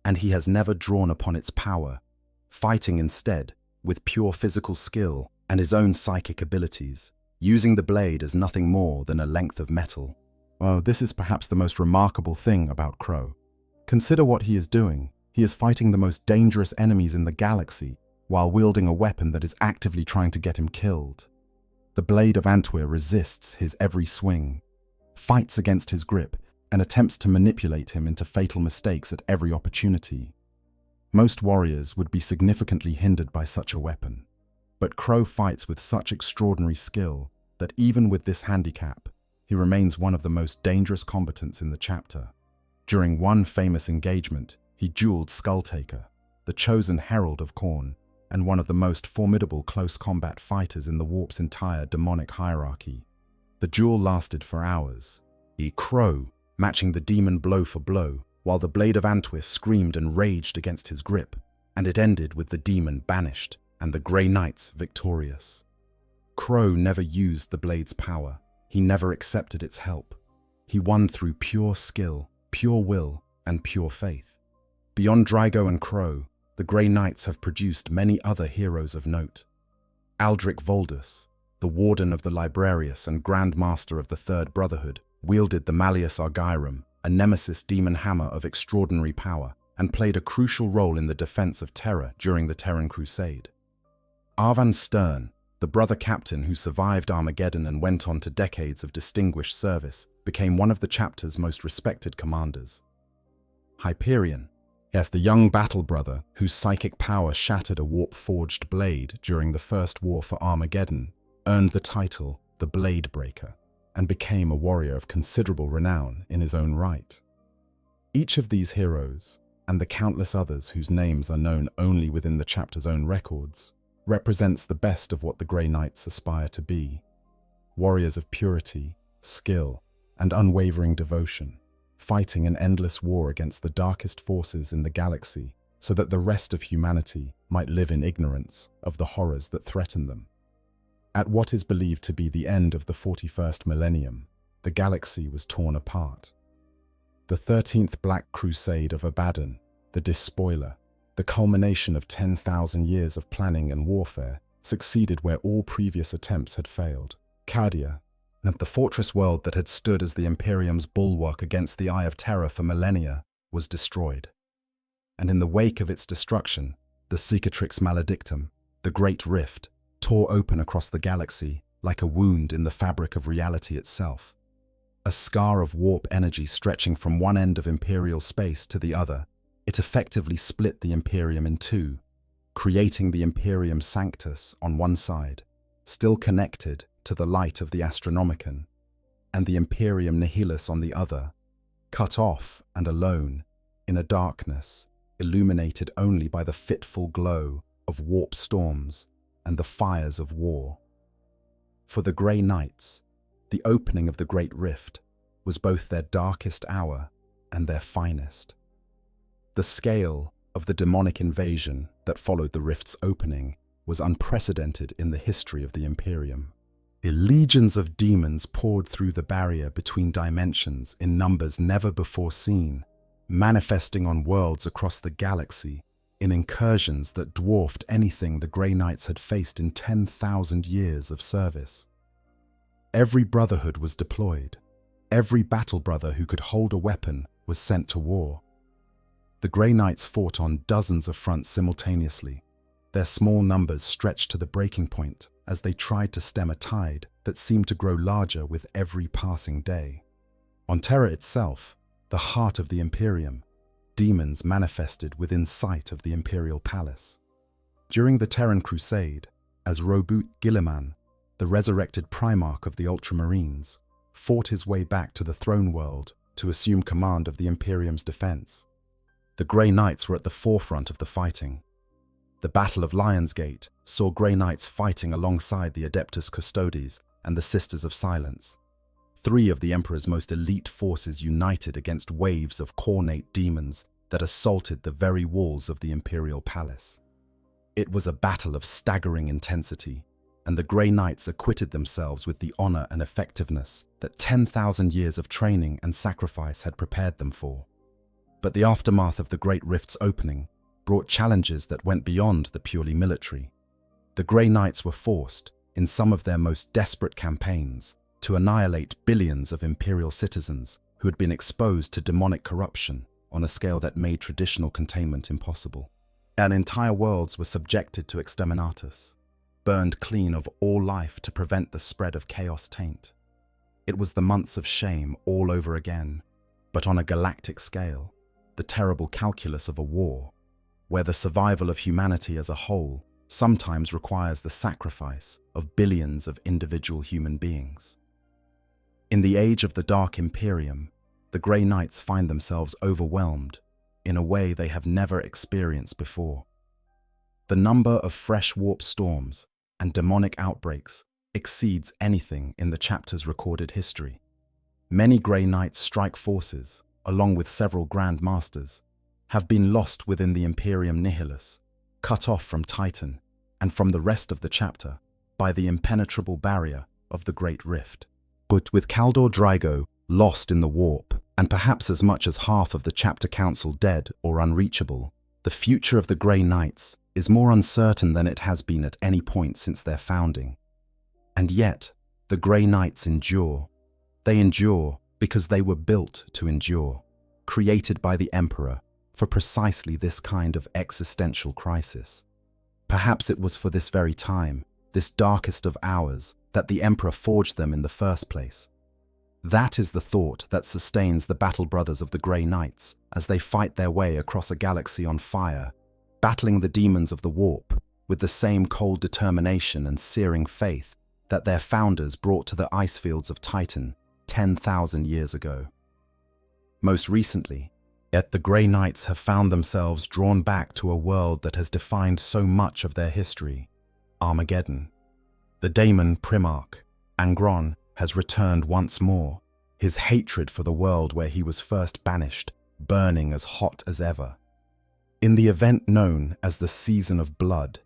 and he has never drawn upon its power, fighting instead with pure physical skill and his own psychic abilities, using the blade as nothing more than a length of metal. Oh, this is perhaps the most remarkable thing about Crow. Consider what he is doing. He is fighting the most dangerous enemies in the galaxy while wielding a weapon that is actively trying to get him killed. The blade of Antwer resists his every swing, fights against his grip, and attempts to manipulate him into fatal mistakes at every opportunity. Most warriors would be significantly hindered by such a weapon, but Crow fights with such extraordinary skill that even with this handicap, he remains one of the most dangerous combatants in the chapter. During one famous engagement, he dueled Skulltaker, the chosen herald of Khorne, and one of the most formidable close combat fighters in the Warp's entire demonic hierarchy. The duel lasted for hours, Crow matching the demon blow for blow, while the blade of Antwer screamed and raged against his grip, and it ended with the demon banished and the Grey Knights victorious. Crow never used the blade's power. He never accepted its help. He won through pure skill, pure will, and pure faith. Beyond Drygo and Crow, the Grey Knights have produced many other heroes of note. Aldrich Voldus, the Warden of the Librarius and Grand Master of the Third Brotherhood, wielded the Malleus Argyrum, a nemesis demon hammer of extraordinary power, and played a crucial role in the defense of Terra during the Terran Crusade. Arvan Stern, the brother captain who survived Armageddon and went on to decades of distinguished service, became one of the chapter's most respected commanders. Hyperion, the young battle brother whose psychic power shattered a warp-forged blade during the First War for Armageddon, earned the title the Blade Breaker and became a warrior of considerable renown in his own right. Each of these heroes, and the countless others whose names are known only within the chapter's own records, represents the best of what the Grey Knights aspire to be: warriors of purity, skill, and unwavering devotion, fighting an endless war against the darkest forces in the galaxy so that the rest of humanity might live in ignorance of the horrors that threaten them. At what is believed to be the end of the 41st millennium, the galaxy was torn apart. The 13th Black Crusade of Abaddon, the Despoiler, the culmination of 10,000 years of planning and warfare, succeeded where all previous attempts had failed. Cardia, and the fortress world that had stood as the Imperium's bulwark against the Eye of Terror for millennia was destroyed. And in the wake of its destruction, the Cicatrix Maledictum, the Great Rift, tore open across the galaxy like a wound in the fabric of reality itself. A scar of warp energy stretching from one end of Imperial space to the other, it effectively split the Imperium in two, creating the Imperium Sanctus on one side, still connected to the light of the Astronomicon, and the Imperium Nihilus on the other, cut off and alone in a darkness illuminated only by the fitful glow of warp storms and the fires of war. For the Grey Knights, the opening of the Great Rift was both their darkest hour and their finest. The scale of the demonic invasion that followed the Rift's opening was unprecedented in the history of the Imperium. Legions of demons poured through the barrier between dimensions in numbers never before seen, manifesting on worlds across the galaxy in incursions that dwarfed anything the Grey Knights had faced in 10,000 years of service. Every brotherhood was deployed. Every battle brother who could hold a weapon was sent to war. The Grey Knights fought on dozens of fronts simultaneously. Their small numbers stretched to the breaking point as they tried to stem a tide that seemed to grow larger with every passing day. On Terra itself, the heart of the Imperium, demons manifested within sight of the Imperial Palace. During the Terran Crusade, as Robert Guilliman, the resurrected Primarch of the Ultramarines, fought his way back to the throne world to assume command of the Imperium's defense, the Grey Knights were at the forefront of the fighting. The Battle of Lionsgate saw Grey Knights fighting alongside the Adeptus Custodes and the Sisters of Silence. Three of the Emperor's most elite forces united against waves of cornate demons that assaulted the very walls of the Imperial Palace. It was a battle of staggering intensity, and the Grey Knights acquitted themselves with the honor and effectiveness that 10,000 years of training and sacrifice had prepared them for. But the aftermath of the Great Rift's opening brought challenges that went beyond the purely military. The Grey Knights were forced, in some of their most desperate campaigns, to annihilate billions of Imperial citizens who had been exposed to demonic corruption on a scale that made traditional containment impossible. And entire worlds were subjected to exterminatus, burned clean of all life to prevent the spread of chaos taint. It was the months of shame all over again, but on a galactic scale, the terrible calculus of a war, where the survival of humanity as a whole sometimes requires the sacrifice of billions of individual human beings. In the age of the Dark Imperium, the Grey Knights find themselves overwhelmed in a way they have never experienced before. The number of fresh warp storms and demonic outbreaks exceeds anything in the chapter's recorded history. Many Grey Knights strike forces, along with several Grand Masters, have been lost within the Imperium Nihilus, cut off from Titan and from the rest of the chapter by the impenetrable barrier of the Great Rift. But with Kaldor Drygo lost in the warp, and perhaps as much as half of the chapter council dead or unreachable, the future of the Grey Knights is more uncertain than it has been at any point since their founding. And yet, the Grey Knights endure. They endure because they were built to endure, created by the Emperor for precisely this kind of existential crisis. Perhaps it was for this very time, this darkest of hours, that the Emperor forged them in the first place. That is the thought that sustains the battle brothers of the Grey Knights as they fight their way across a galaxy on fire, battling the demons of the warp with the same cold determination and searing faith that their founders brought to the ice fields of Titan 10,000 years ago. Most recently, yet the Grey Knights have found themselves drawn back to a world that has defined so much of their history, Armageddon. The daemon Primarch, Angron, has returned once more, his hatred for the world where he was first banished, burning as hot as ever. In the event known as the Season of Blood,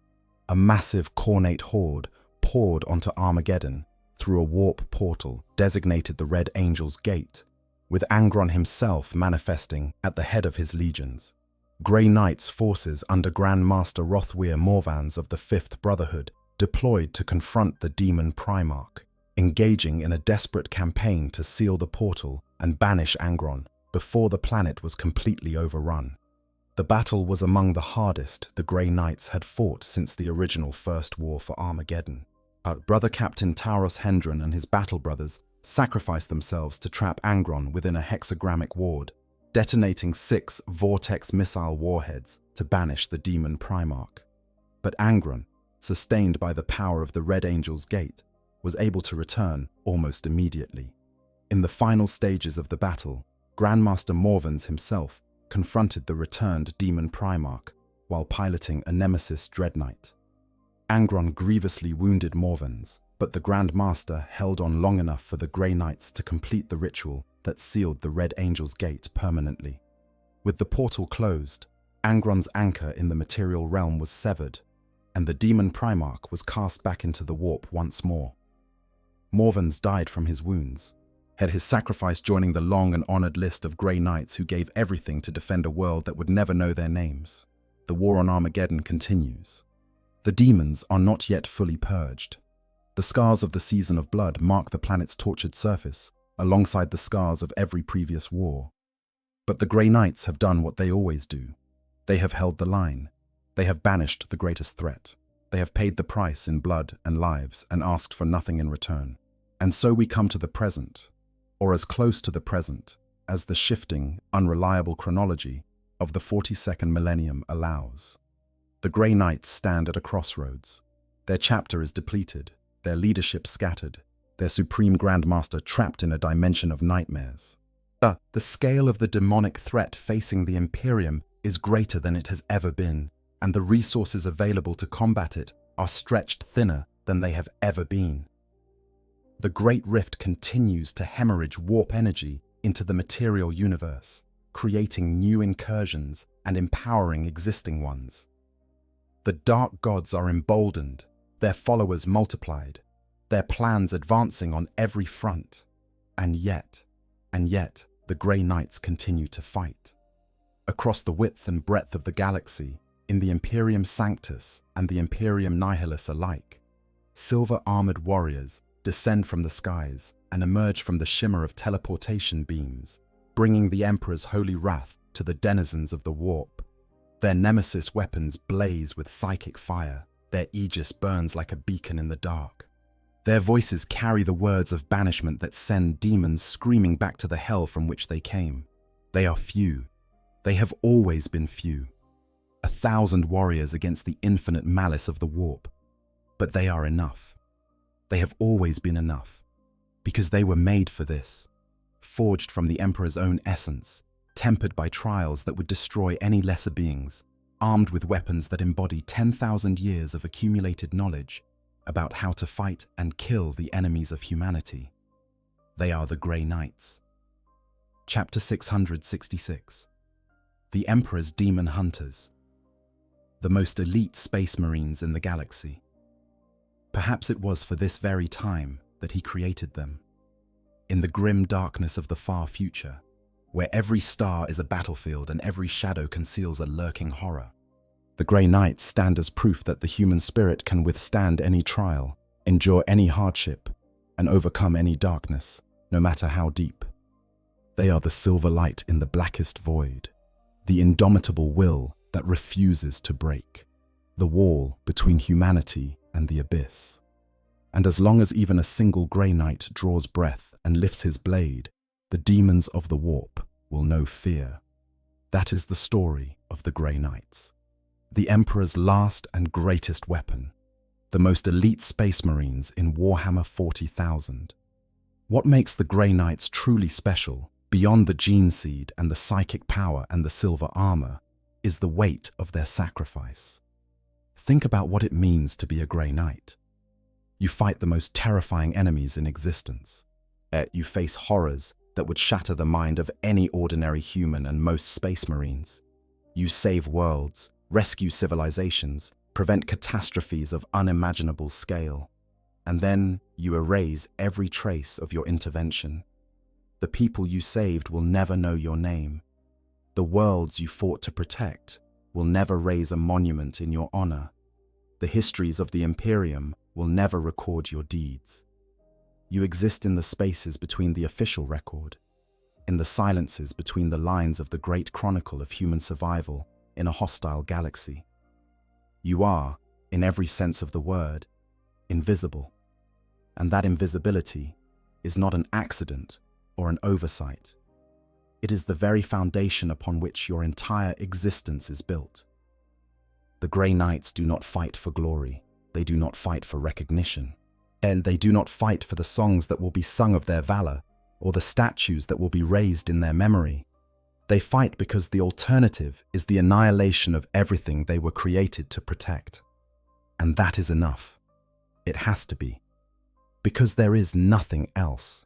a massive cornate horde poured onto Armageddon through a warp portal designated the Red Angel's Gate, with Angron himself manifesting at the head of his legions. Grey Knights forces under Grand Master Rothweir Morvans of the Fifth Brotherhood deployed to confront the demon Primarch, engaging in a desperate campaign to seal the portal and banish Angron before the planet was completely overrun. The battle was among the hardest the Grey Knights had fought since the original First War for Armageddon. Brother Captain Tauros Hendron and his battle brothers sacrificed themselves to trap Angron within a hexagrammic ward, detonating 6 vortex missile warheads to banish the demon Primarch. But Angron, sustained by the power of the Red Angel's Gate, was able to return almost immediately. In the final stages of the battle, Grandmaster Morvans himself confronted the returned demon Primarch while piloting a Nemesis Dreadknight. Angron grievously wounded Morvans, but the Grand Master held on long enough for the Grey Knights to complete the ritual that sealed the Red Angel's Gate permanently. With the portal closed, Angron's anchor in the material realm was severed, and the demon Primarch was cast back into the warp once more. Morvans died from his wounds, had his sacrifice joining the long and honored list of Grey Knights who gave everything to defend a world that would never know their names. The war on Armageddon continues. The demons are not yet fully purged. The scars of the Season of Blood mark the planet's tortured surface, alongside the scars of every previous war. But the Grey Knights have done what they always do. They have held the line. They have banished the greatest threat. They have paid the price in blood and lives and asked for nothing in return. And so we come to the present, or as close to the present as the shifting, unreliable chronology of the 42nd millennium allows. The Grey Knights stand at a crossroads. Their chapter is depleted, their leadership scattered, their supreme Grandmaster trapped in a dimension of nightmares. The scale of the demonic threat facing the Imperium is greater than it has ever been, and the resources available to combat it are stretched thinner than they have ever been. The Great Rift continues to hemorrhage warp energy into the material universe, creating new incursions and empowering existing ones. The Dark Gods are emboldened, their followers multiplied, their plans advancing on every front. And yet, the Grey Knights continue to fight. Across the width and breadth of the galaxy, in the Imperium Sanctus and the Imperium Nihilus alike, silver-armored warriors descend from the skies and emerge from the shimmer of teleportation beams, bringing the Emperor's holy wrath to the denizens of the warp. Their nemesis weapons blaze with psychic fire, their aegis burns like a beacon in the dark. Their voices carry the words of banishment that send demons screaming back to the hell from which they came. They are few. They have always been few. 1,000 warriors against the infinite malice of the warp. But they are enough. They have always been enough, because they were made for this, forged from the Emperor's own essence, tempered by trials that would destroy any lesser beings, armed with weapons that embody 10,000 years of accumulated knowledge about how to fight and kill the enemies of humanity. They are the Grey Knights. Chapter 666. The Emperor's Demon Hunters. The most elite space marines in the galaxy. Perhaps it was for this very time that he created them. In the grim darkness of the far future, where every star is a battlefield and every shadow conceals a lurking horror, the Grey Knights stand as proof that the human spirit can withstand any trial, endure any hardship, and overcome any darkness, no matter how deep. They are the silver light in the blackest void, the indomitable will that refuses to break, the wall between humanity and the abyss. And as long as even a single Grey Knight draws breath and lifts his blade, the demons of the warp will know fear. That is the story of the Grey Knights. The Emperor's last and greatest weapon, the most elite space marines in Warhammer 40,000. What makes the Grey Knights truly special, beyond the gene seed and the psychic power and the silver armor, is the weight of their sacrifice. Think about what it means to be a Grey Knight. You fight the most terrifying enemies in existence. You face horrors that would shatter the mind of any ordinary human and most space marines. You save worlds, rescue civilizations, prevent catastrophes of unimaginable scale. And then you erase every trace of your intervention. The people you saved will never know your name. The worlds you fought to protect will never raise a monument in your honor. The histories of the Imperium will never record your deeds. You exist in the spaces between the official record, in the silences between the lines of the great chronicle of human survival in a hostile galaxy. You are, in every sense of the word, invisible. And that invisibility is not an accident or an oversight. It is the very foundation upon which your entire existence is built. The Grey Knights do not fight for glory. They do not fight for recognition. And they do not fight for the songs that will be sung of their valor or the statues that will be raised in their memory. They fight because the alternative is the annihilation of everything they were created to protect. And that is enough. It has to be. Because there is nothing else.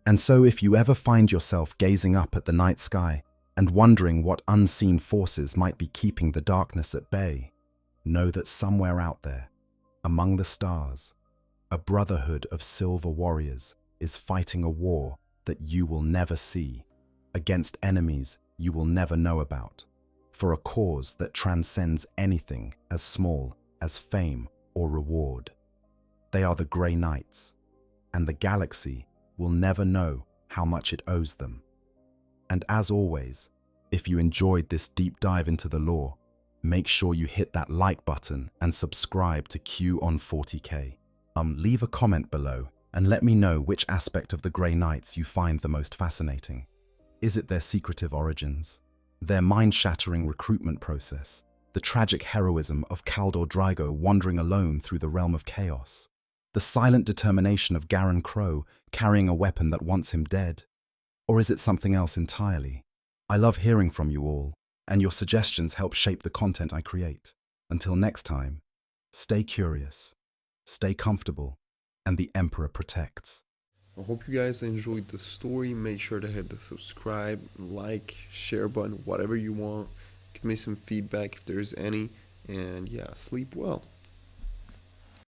And so if you ever find yourself gazing up at the night sky and wondering what unseen forces might be keeping the darkness at bay, know that somewhere out there, among the stars, a brotherhood of silver warriors is fighting a war that you will never see, against enemies you will never know about, for a cause that transcends anything as small as fame or reward. They are the Grey Knights, and the galaxy will never know how much it owes them. And as always, if you enjoyed this deep dive into the lore, make sure you hit that like button and subscribe to Q on 40k. Leave a comment below and let me know which aspect of the Grey Knights you find the most fascinating. Is it their secretive origins, their mind-shattering recruitment process, the tragic heroism of Kaldor Drago wandering alone through the realm of chaos, the silent determination of Garen Crow carrying a weapon that wants him dead? Or is it something else entirely? I love hearing from you all, and your suggestions help shape the content I create. Until next time, stay curious, stay comfortable, and the Emperor protects. I hope you guys enjoyed the story. Make sure to hit the subscribe, like, share button, whatever you want. Give me some feedback if there's any. And yeah, sleep well.